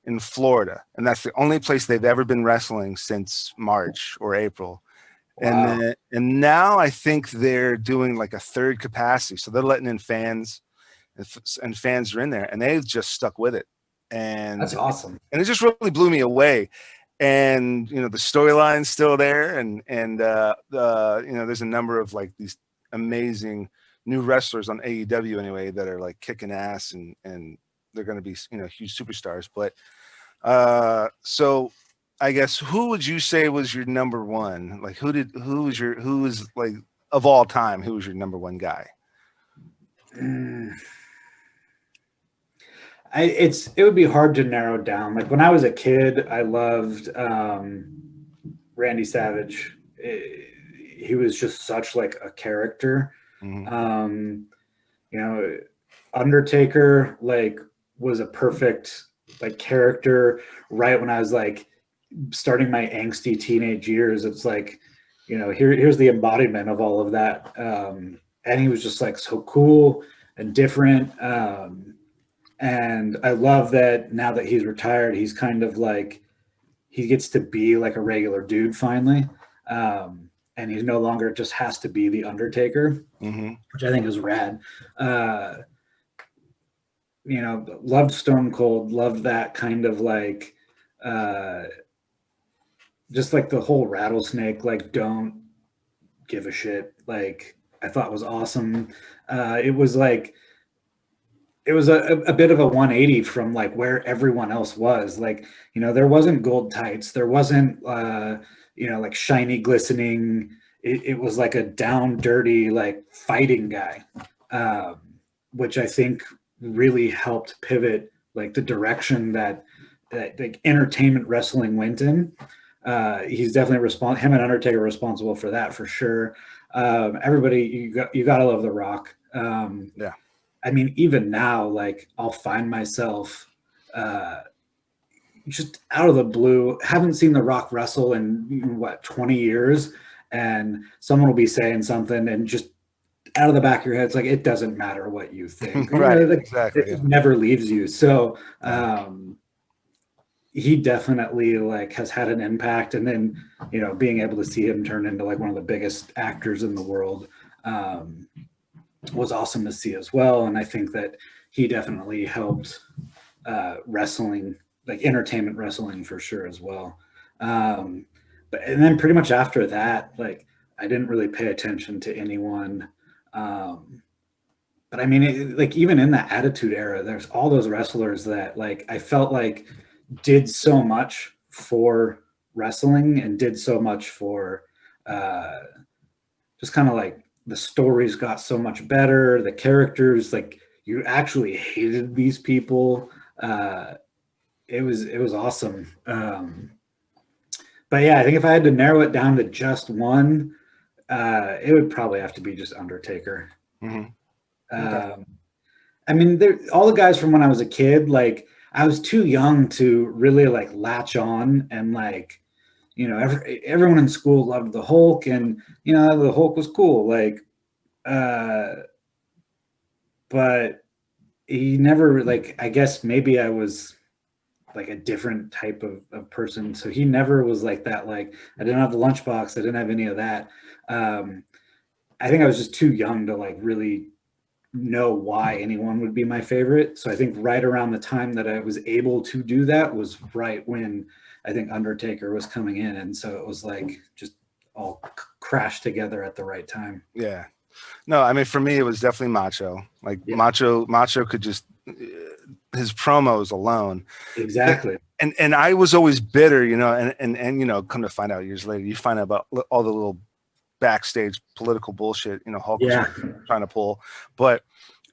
in Florida, and that's the only place they've ever been wrestling since March or April. Wow. And now I think they're doing like a third capacity, so they're letting in fans, and fans are in there, and they've just stuck with it. And that's awesome. And it just really blew me away. And you know, the storyline's still there, and you know, there's a number of like these amazing new wrestlers on AEW anyway that are like kicking ass, and they're going to be, you know, huge superstars. But so I guess, who would you say was your number one? Like, who was like, of all time, who was your number one guy? It would be hard to narrow down. Like when I was a kid, I loved Randy Savage. He was just such like a character. You know, Undertaker like was a perfect like character right when I was like starting my angsty teenage years. It's like, you know, here's the embodiment of all of that. And he was just like so cool and different. And I love that now that he's retired, he's kind of like, he gets to be like a regular dude finally. And he no longer just has to be the Undertaker, which I think is rad. You know, loved Stone Cold, loved that kind of like, just like the whole rattlesnake, like don't give a shit. Like I thought was awesome. It was like, it was a bit of a 180 from like where everyone else was. Like, you know, there wasn't gold tights. There wasn't, you know, like shiny glistening. It was like a down dirty, like fighting guy, which I think really helped pivot like the direction that like entertainment wrestling went in. He's definitely him and Undertaker are responsible for that for sure. Everybody, you gotta love The Rock. Yeah. I mean, even now, like I'll find myself just out of the blue, haven't seen The Rock wrestle in what, 20 years, and someone will be saying something, and just out of the back of your head, it's like, it doesn't matter what you think. Right, you know, like, exactly. It never leaves you. So he definitely like has had an impact, and then, you know, being able to see him turn into like one of the biggest actors in the world was awesome to see as well. And I think that he definitely helped wrestling, like entertainment wrestling for sure as well. And then pretty much after that, like I didn't really pay attention to anyone. But I mean, like even in the Attitude Era, there's all those wrestlers that like I felt like did so much for wrestling and did so much for just kind of like the stories got so much better. The characters, like you actually hated these people. It was awesome. But yeah, I think if I had to narrow it down to just one, it would probably have to be just Undertaker. Okay. I mean, all the guys from when I was a kid, like I was too young to really like latch on and like, you know, everyone in school loved the Hulk, and you know, the Hulk was cool, like, but he never, like, I guess maybe I was like a different type of person. So he never was like that. Like, I didn't have the lunchbox. I didn't have any of that. I think I was just too young to like really know why anyone would be my favorite. So I think right around the time that I was able to do that was right when I think Undertaker was coming in. And so it was like just all crashed together at the right time. Yeah. No, I mean, for me, it was definitely Macho. Like Yeah. Macho could just, his promos alone. Exactly. And I was always bitter, you know, and you know, come to find out years later, you find out about all the little backstage political bullshit, you know, Hulk was trying to pull. But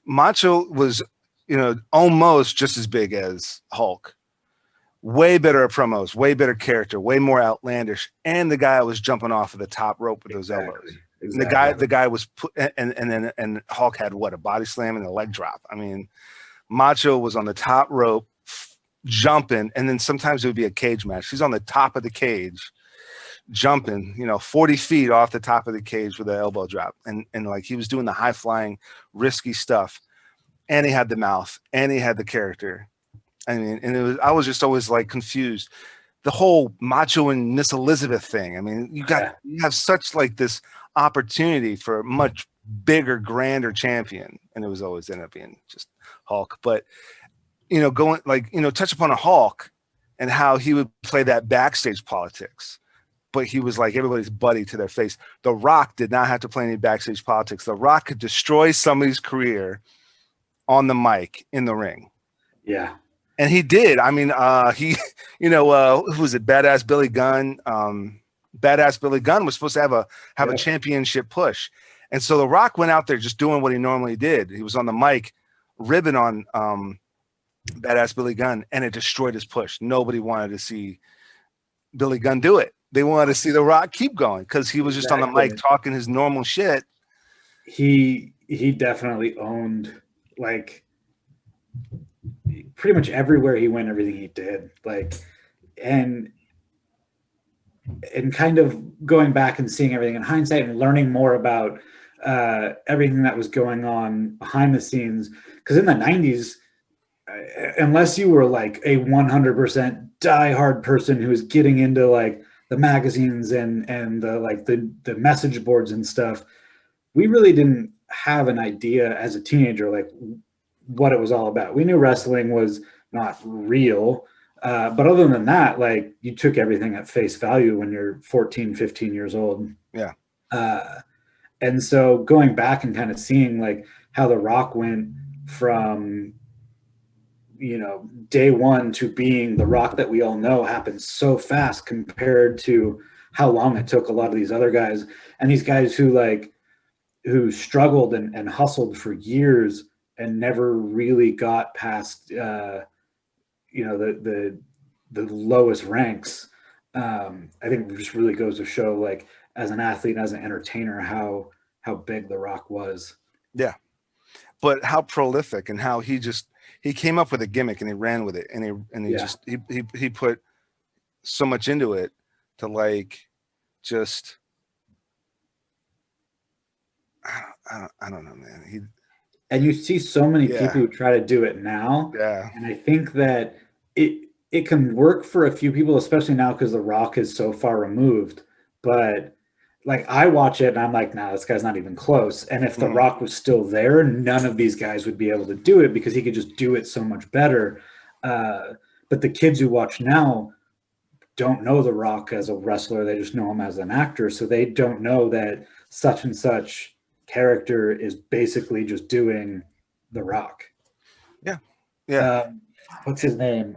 Macho was, you know, almost just as big as Hulk. Way better at promos, way better character, way more outlandish. And the guy was jumping off of the top rope with those elbows. Exactly. And the guy was put, and Hulk had what, a body slam and a leg drop. I mean, Macho was on the top rope jumping, and then sometimes it would be a cage match. He's on the top of the cage jumping, you know, 40 feet off the top of the cage with an elbow drop. And like he was doing the high flying, risky stuff. And he had the mouth and he had the character. I mean, and I was just always like confused. The whole Macho and Miss Elizabeth thing. I mean, you have such like this opportunity for a much bigger, grander champion. And it was always ended up being just Hulk. But, you know, going like, you know, touch upon a Hulk and how he would play that backstage politics. But he was like everybody's buddy to their face. The Rock did not have to play any backstage politics. The Rock could destroy somebody's career on the mic in the ring. Yeah. And he did. I mean, he, you know, who was it? Badass Billy Gunn. Badass Billy Gunn was supposed to have a championship push. And so The Rock went out there just doing what he normally did. He was on the mic, ribbing on Badass Billy Gunn, and it destroyed his push. Nobody wanted to see Billy Gunn do it. They wanted to see The Rock keep going because he was just on the mic talking his normal shit. He definitely owned, like, pretty much everywhere he went, everything he did, like, and kind of going back and seeing everything in hindsight and learning more about everything that was going on behind the scenes. Because in the 90s, unless you were like a 100% diehard person who was getting into like the magazines and the like the message boards and stuff, we really didn't have an idea as a teenager like what it was all about. We knew wrestling was not real, but other than that, like, you took everything at face value when you're 14, 15 years old. Yeah. And so going back and kind of seeing like how The Rock went from, you know, day one to being The Rock that we all know happened so fast compared to how long it took a lot of these other guys. And these guys who struggled and hustled for years and never really got past, you know, the lowest ranks. I think it just really goes to show, like, as an athlete, as an entertainer, how big The Rock was. Yeah. But how prolific, and how he came up with a gimmick and he ran with it, and he put so much into it to, like, just, I don't know, man. And you see so many people who try to do it now. Yeah. And I think that it can work for a few people, especially now because The Rock is so far removed. But like, I watch it and I'm like, nah, this guy's not even close. And if The Rock was still there, none of these guys would be able to do it because he could just do it so much better. But the kids who watch now don't know The Rock as a wrestler. They just know him as an actor. So they don't know that such and such character is basically just doing The Rock. Yeah. What's his name?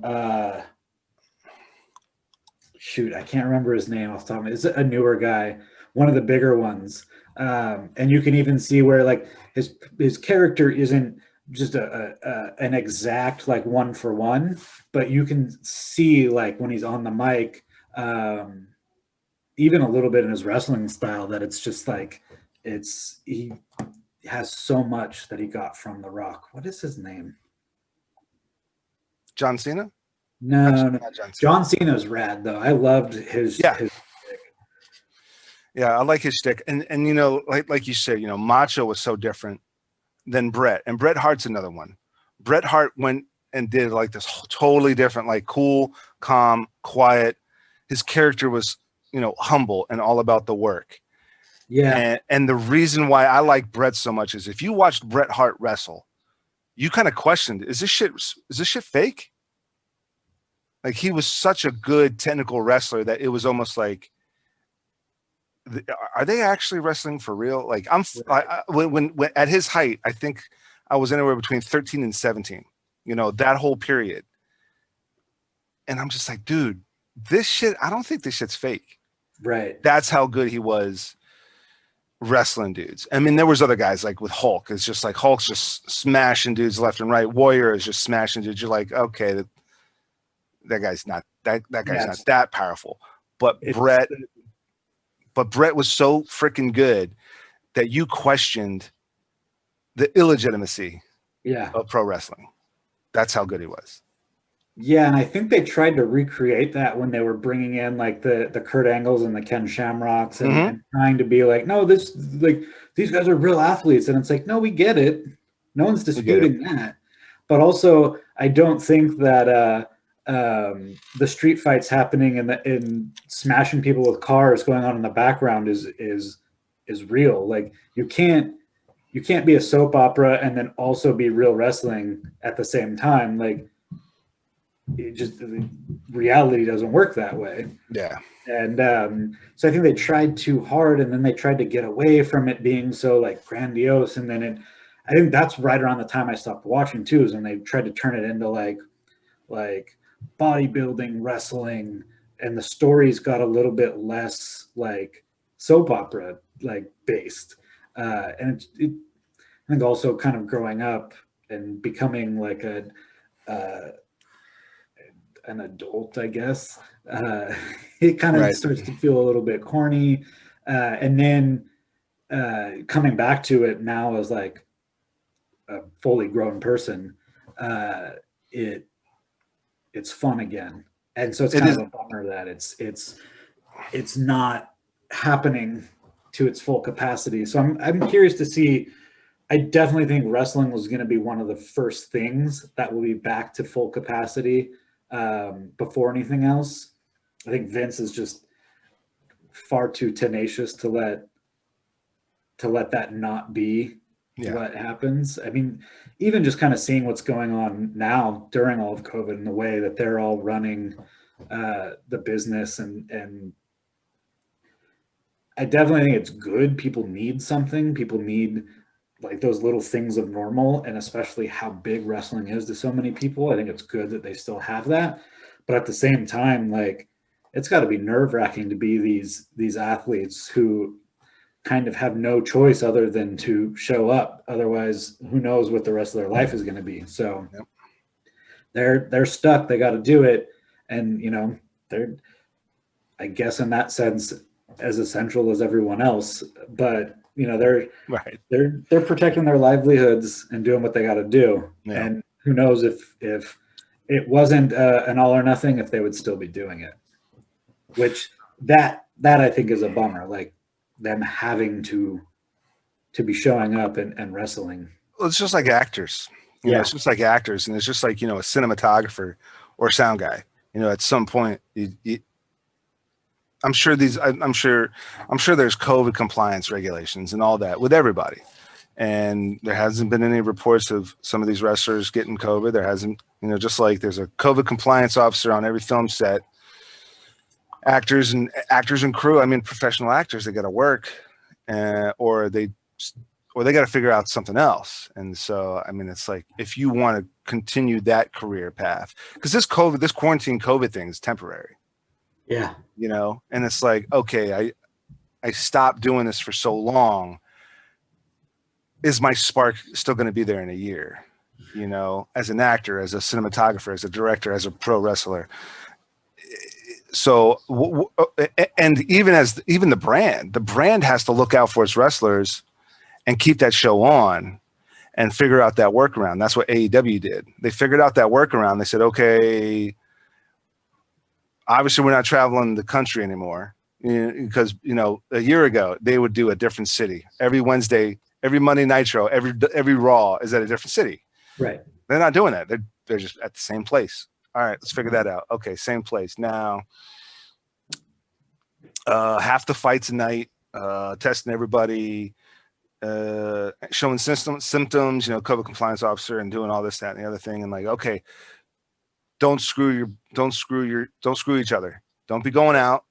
Shoot, I can't remember his name off the top of my head. It's a newer guy, one of the bigger ones. And you can even see where, like, his character isn't just an exact, like, one for one, but you can see, like, when he's on the mic, even a little bit in his wrestling style, that it's just like, he has so much that he got from The Rock. What is his name? John Cena? No, no. Not John Cena. John Cena's rad though. I loved his. Yeah, I like his shtick. And you know, like you said, you know, Macho was so different than Bret. And Bret Hart's another one. Bret Hart went and did like this totally different, like cool, calm, quiet. His character was, you know, humble and all about the work. Yeah. And the reason why I like Bret so much is if you watched Bret Hart wrestle, you kind of questioned, is this shit fake? Like, he was such a good technical wrestler that it was almost like, are they actually wrestling for real? Like, when at his height, I think I was anywhere between 13 and 17, you know, that whole period. And I'm just like, dude, this shit, I don't think this shit's fake. Right. That's how good he was wrestling dudes. I mean, there was other guys like with Hulk. It's just like Hulk's just smashing dudes left and right. Warrior is just smashing dudes. You're like, okay, that guy's not that guy's not that powerful. But Bret was so freaking good that you questioned the illegitimacy of pro wrestling. That's how good he was. Yeah, and I think they tried to recreate that when they were bringing in like the Kurt Angles and the Ken Shamrocks and trying to be like, no, this, like, these guys are real athletes. And it's like, no, we get it. No one's disputing that. But also, I don't think that the street fights happening in smashing people with cars going on in the background is real. Like, you can't be a soap opera and then also be real wrestling at the same time. Like, it just, reality doesn't work that way. Yeah. And so I think they tried too hard, and then they tried to get away from it being so like grandiose. And then I think that's right around the time I stopped watching too, is when they tried to turn it into like bodybuilding, wrestling, and the stories got a little bit less like soap opera like based. And I think also kind of growing up and becoming like an adult, I guess, it kind of starts to feel a little bit corny. And then coming back to it now as like a fully grown person, it's fun again. And so it's kind of a bummer that it's not happening to its full capacity. So I'm curious to see. I definitely think wrestling was going to be one of the first things that will be back to full capacity before anything else. I think Vince is just far too tenacious to let that not be what happens. I mean, even just kind of seeing what's going on now during all of COVID and the way that they're all running the business, and I definitely think it's good. People need something. People need like those little things of normal, and especially how big wrestling is to so many people. I think it's good that they still have that. But at the same time, like, it's got to be nerve-wracking to be these athletes who kind of have no choice other than to show up. Otherwise, who knows what the rest of their life is going to be. So they're stuck. They got to do it. And, you know, they're, I guess in that sense, as essential as everyone else. But, you know, they're protecting their livelihoods and doing what they got to do. Yeah. And who knows if it wasn't an all or nothing, if they would still be doing it. Which that I think is a bummer. Like, them having to be showing up and wrestling. Well, it's just like actors. You know, it's just like actors, and it's just like, you know, a cinematographer or a sound guy. You know, at some point, I'm sure there's COVID compliance regulations and all that with everybody. And there hasn't been any reports of some of these wrestlers getting COVID. There hasn't, you know, just like there's a COVID compliance officer on every film set. Actors and crew. I mean, professional actors, they got to work, or they got to figure out something else. And so, I mean, it's like, if you want to continue that career path, because this quarantine COVID thing is temporary. Yeah. You know, and it's like, okay, I stopped doing this for so long. Is my spark still going to be there in a year? You know, as an actor, as a cinematographer, as a director, as a pro wrestler. So, and even the brand has to look out for its wrestlers and keep that show on and figure out that workaround. That's what AEW did. They figured out that workaround. They said, okay, Obviously, we're not traveling the country anymore, because a year ago they would do a different city every Wednesday, every Monday Nitro, every Raw is at a different city. Right. They're not doing that. They're just at the same place. All right, let's figure that out. Okay, same place now. Half the fights a night, testing everybody, showing symptoms, COVID compliance officer, and doing all this, that, and the other thing. And like, okay, don't screw each other. Don't be going out.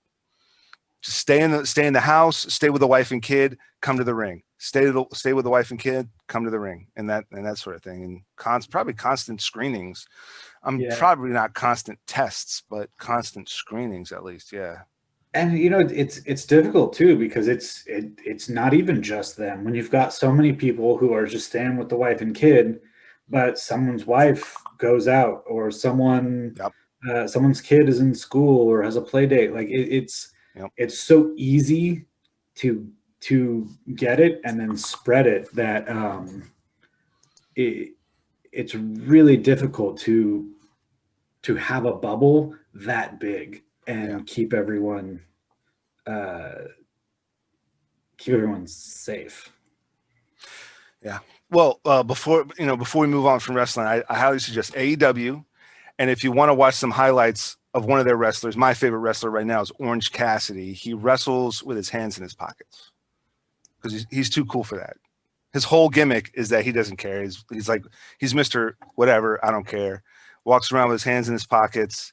Just stay in the house, stay with the wife and kid, come to the ring. Stay with the wife and kid, come to the ring, and that sort of thing. And probably constant screenings. Probably not constant tests, but constant screenings at least. Yeah. And it's difficult too, because it's not even just them. When you've got so many people who are just staying with the wife and kid, but someone's wife goes out, or someone's kid is in school or has a play date, like it's so easy to get it and then spread it that it's really difficult to have a bubble that big and keep everyone safe. Yeah. Well, before we move on from wrestling, I highly suggest AEW. And if you want to watch some highlights of one of their wrestlers, my favorite wrestler right now is Orange Cassidy. He wrestles with his hands in his pockets because he's too cool for that. His whole gimmick is that he doesn't care. He's like, he's Mr. Whatever, I don't care. Walks around with his hands in his pockets.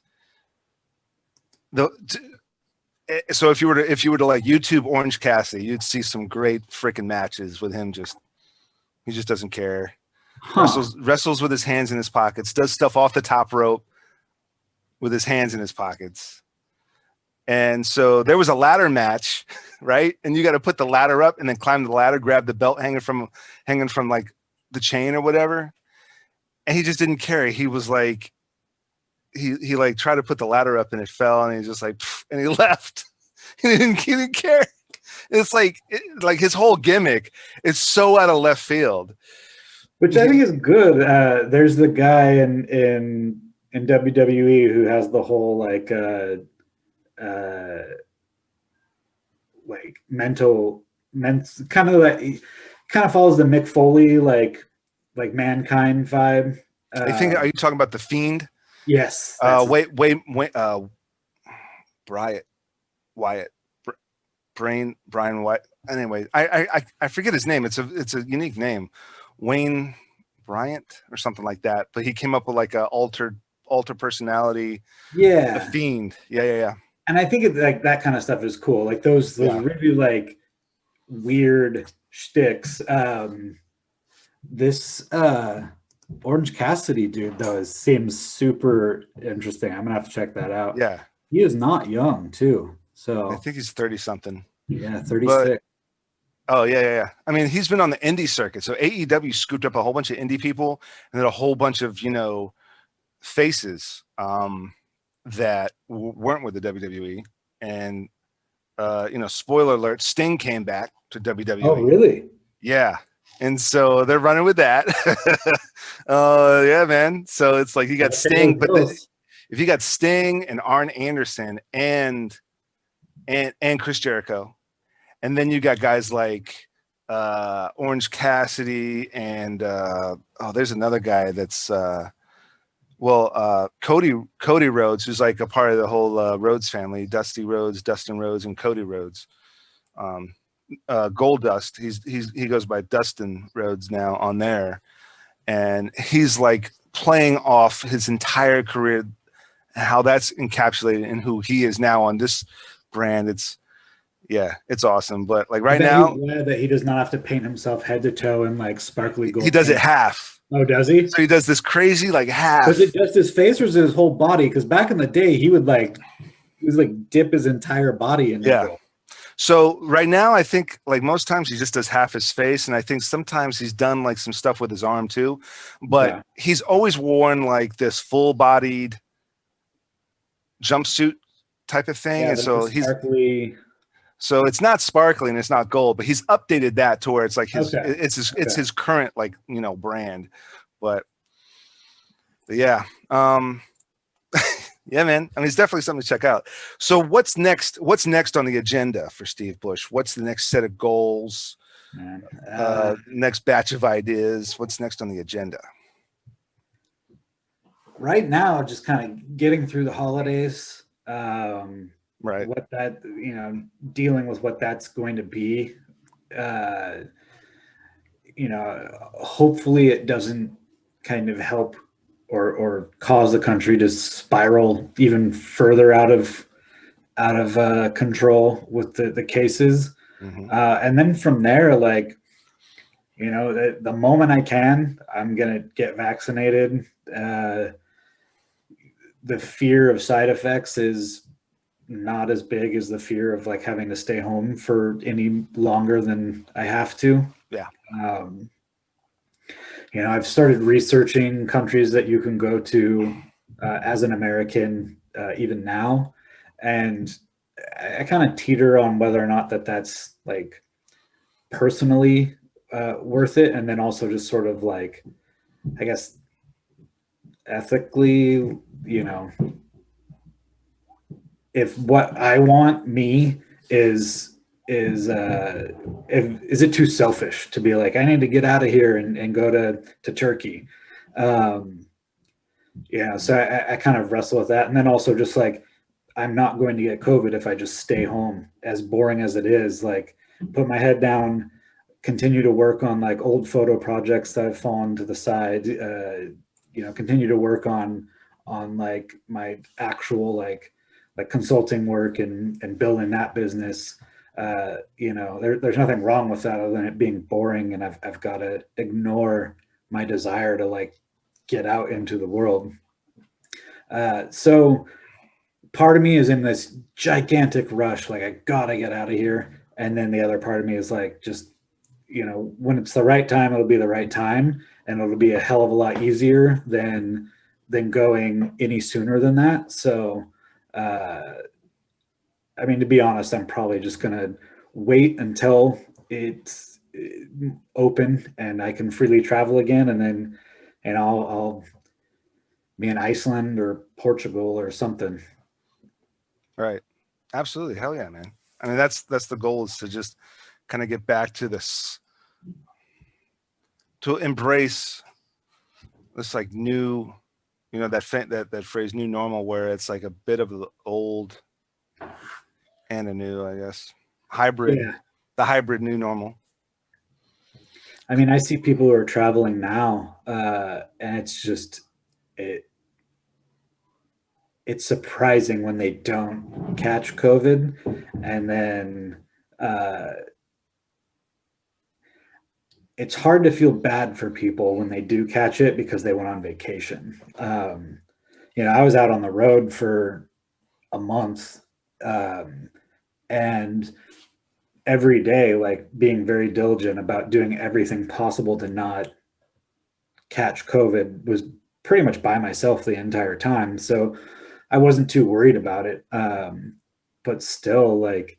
So if you were to like YouTube Orange Cassidy, you'd see some great freaking matches with him. He just doesn't care. Wrestles with his hands in his pockets. Does stuff off the top rope with his hands in his pockets. And so there was a ladder match, right? And you got to put the ladder up and then climb the ladder, grab the belt hanging from like the chain or whatever. And he just didn't care. He was like, he like tried to put the ladder up and it fell, and he just like, and he left. He didn't care. It's like his whole gimmick is so out of left field, which I think is good. There's the guy in WWE who has the whole like mental kind of follows the Mick Foley like Mankind vibe. Are you talking about the Fiend? Yes. Brian Wyatt. Anyway, I forget his name. It's a unique name, Wayne Bryant or something like that. But he came up with like a alter personality. Yeah. The Fiend. Yeah. And I think like that kind of stuff is cool. Like those really like weird shticks. This Orange Cassidy dude though seems super interesting. I'm gonna have to check that out. Yeah, he is not young too. So I think he's 30 something. Yeah, 36. Oh yeah. I mean, he's been on the indie circuit. So AEW scooped up a whole bunch of indie people and then a whole bunch of faces that weren't with the WWE. And spoiler alert, Sting came back to WWE. Oh really? Yeah. And so they're running with that. Yeah, man. So it's like you got Sting, but if you got Sting and Arn Anderson and Chris Jericho, and then you got guys like Orange Cassidy and there's another guy that's Cody Rhodes, who's like a part of the whole Rhodes family, Dusty Rhodes, Dustin Rhodes, and Cody Rhodes. Goldust, he goes by Dustin Rhodes now on there, and he's like playing off his entire career, how that's encapsulated in who he is now on this brand. It's awesome. But like right now, he's glad that he does not have to paint himself head to toe in like sparkly gold. He does it half. Oh, does he? So he does this crazy like half. Was it just his face or is it his whole body? Because back in the day, he would dip his entire body in. Yeah. So right now, I think like most times he just does half his face, and I think sometimes he's done like some stuff with his arm too. But he's always worn like this full-bodied jumpsuit type of thing, and so he's sparkly. So it's not sparkly and it's not gold, but he's updated that to where it's like it's his current like brand. But yeah, Yeah, man. I mean, it's definitely something to check out. So what's next? What's next on the agenda for Steve Busch? What's the next set of goals? Man. Next batch of ideas? What's next on the agenda? Right now, just kind of getting through the holidays. Right. What that, dealing with what that's going to be. Hopefully it doesn't kind of help or cause the country to spiral even further out of control with the cases. Mm-hmm. And then from there, like, the moment I can, I'm gonna get vaccinated. The fear of side effects is not as big as the fear of like having to stay home for any longer than I have to. Yeah. I've started researching countries that you can go to as an American even now, and I kind of teeter on whether or not that's like personally worth it, and then also just sort of like, I guess, ethically, if what I want me is it too selfish to be like, I need to get out of here and go to Turkey? So I kind of wrestle with that. And then also just like, I'm not going to get COVID if I just stay home, as boring as it is. Like, put my head down, continue to work on like old photo projects that have fallen to the side, continue to work on like my actual like consulting work and building that business. There's nothing wrong with that other than it being boring, and I've got to ignore my desire to like get out into the world. So part of me is in this gigantic rush, like I gotta get out of here. And then the other part of me is like, just, when it's the right time, it'll be the right time, and it'll be a hell of a lot easier than going any sooner than that. So, I mean, to be honest, I'm probably just gonna wait until it's open and I can freely travel again, and then, I'll be in Iceland or Portugal or something. Right. Absolutely. Hell yeah, man. I mean, that's the goal, is to just kind of get back to this, to embrace this like new, that phrase, new normal, where it's like a bit of the old and a new, I guess, hybrid, the hybrid new normal. I mean, I see people who are traveling now, and it's just, it's surprising when they don't catch COVID, and then it's hard to feel bad for people when they do catch it because they went on vacation. I was out on the road for a month, and every day, like, being very diligent about doing everything possible to not catch COVID, was pretty much by myself the entire time. So I wasn't too worried about it. But still, like,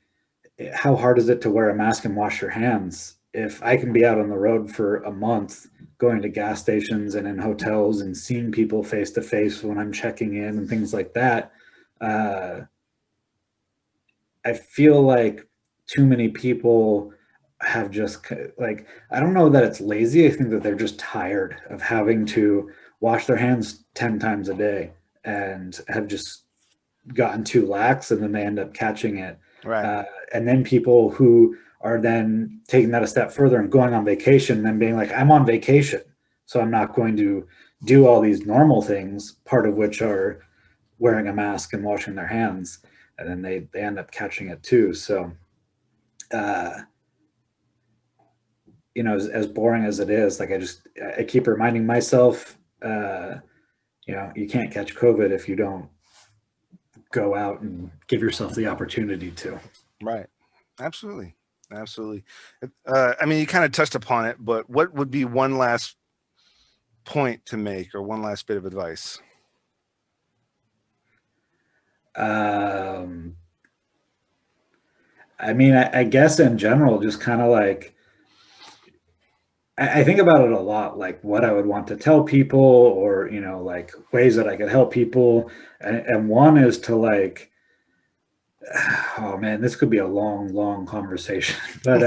how hard is it to wear a mask and wash your hands? If I can be out on the road for a month, going to gas stations and in hotels and seeing people face to face when I'm checking in and things like that, I feel like too many people have just, like, I don't know that it's lazy. I think that they're just tired of having to wash their hands 10 times a day, and have just gotten too lax, and then they end up catching it. Right. And then people who are then taking that a step further and going on vacation, and then being like, I'm on vacation, so I'm not going to do all these normal things, part of which are wearing a mask and washing their hands. And then they end up catching it too. So, as boring as it is, like, I keep reminding myself, you can't catch COVID if you don't go out and give yourself the opportunity to. Right. Absolutely. I mean, you kind of touched upon it, but what would be one last point to make, or one last bit of advice? I mean, I guess in general, just kind of like, I think about it a lot, like what I would want to tell people, or, you know, like ways that I could help people. And one is to like, oh man, this could be a long, long conversation, but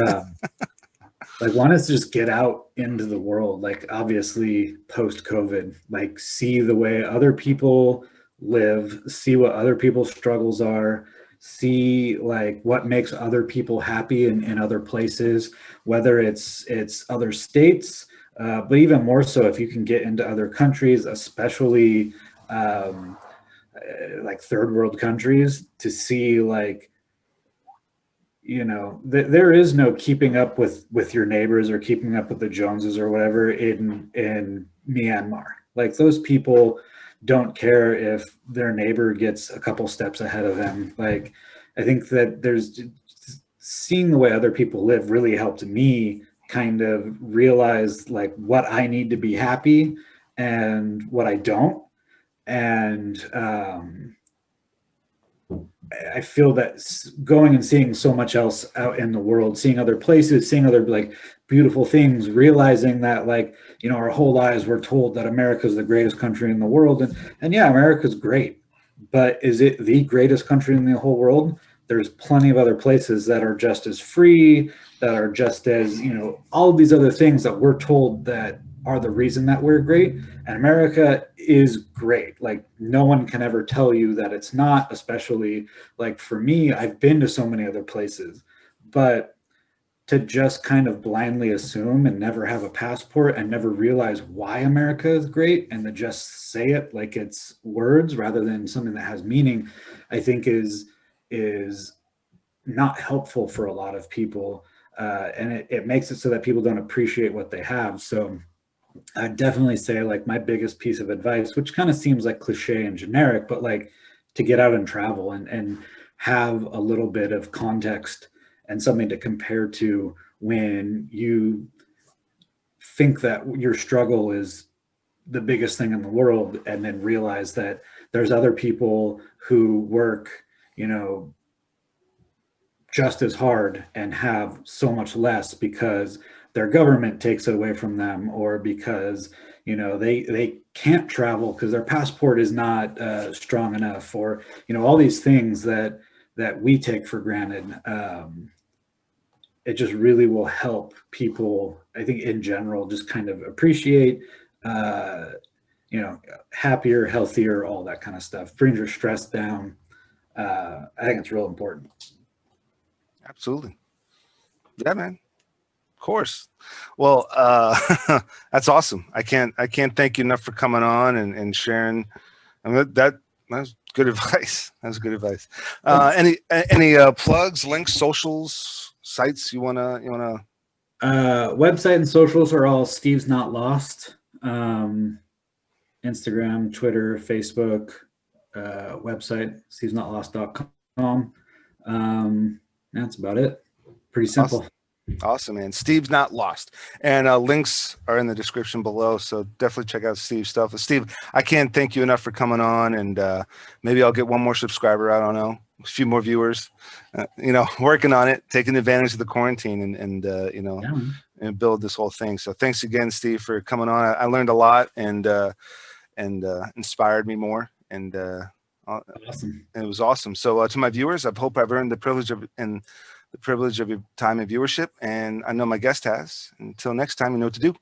like one is to just get out into the world, like obviously post COVID, like see the way other people live, see what other people's struggles are, see like what makes other people happy in other places, whether it's other states, but even more so if you can get into other countries, especially like third world countries, to see like, you know, there is no keeping up with your neighbors or keeping up with the Joneses or whatever in Myanmar. Like those people don't care if their neighbor gets a couple steps ahead of them. Like I think that there's seeing the way other people live really helped me kind of realize like what I need to be happy and what I don't. And I feel that going and seeing so much else out in the world, seeing other places, seeing other like beautiful things, realizing that like, you know, our whole lives we're told that America is the greatest country in the world. And yeah, America's great, but is it the greatest country in the whole world? There's plenty of other places that are just as free, that are just as, you know, all of these other things that we're told that are the reason that we're great. And America is great. Like no one can ever tell you that it's not, especially like for me, I've been to so many other places, but to just kind of blindly assume and never have a passport and never realize why America is great and to just say it like it's words rather than something that has meaning, I think is not helpful for a lot of people. And it makes it so that people don't appreciate what they have. So I'd definitely say like my biggest piece of advice, which kind of seems like cliche and generic, but like to get out and travel and have a little bit of context and something to compare to when you think that your struggle is the biggest thing in the world, and then realize that there's other people who work, you know, just as hard and have so much less because their government takes it away from them, or because, you know, they can't travel because their passport is not strong enough, or, you know, all these things that we take for granted. It just really will help people, I think, in general, just kind of appreciate, you know, happier, healthier, all that kind of stuff. Brings your stress down. I think it's real important. Absolutely. Yeah, man. Of course. Well, that's awesome. I can't thank you enough for coming on and sharing. I mean, that's good advice. That's good advice. Any plugs, links, socials, sites you wanna? Website and socials are all Steve's Not Lost. Instagram, Twitter, Facebook, website, stevesnotlost.com. That's about it. Pretty simple. Awesome, man. Steve's Not Lost. And links are in the description below, so definitely check out Steve's stuff. Steve, I can't thank you enough for coming on, and maybe I'll get one more subscriber. I don't know, a few more viewers. You know, working on it, taking advantage of the quarantine, and you know, and build this whole thing. So thanks again, Steve, for coming on. I learned a lot and inspired me more, and awesome. It was awesome. So to my viewers, I hope I've earned the privilege of your time and viewership, and I know my guest has. Until next time, you know what to do.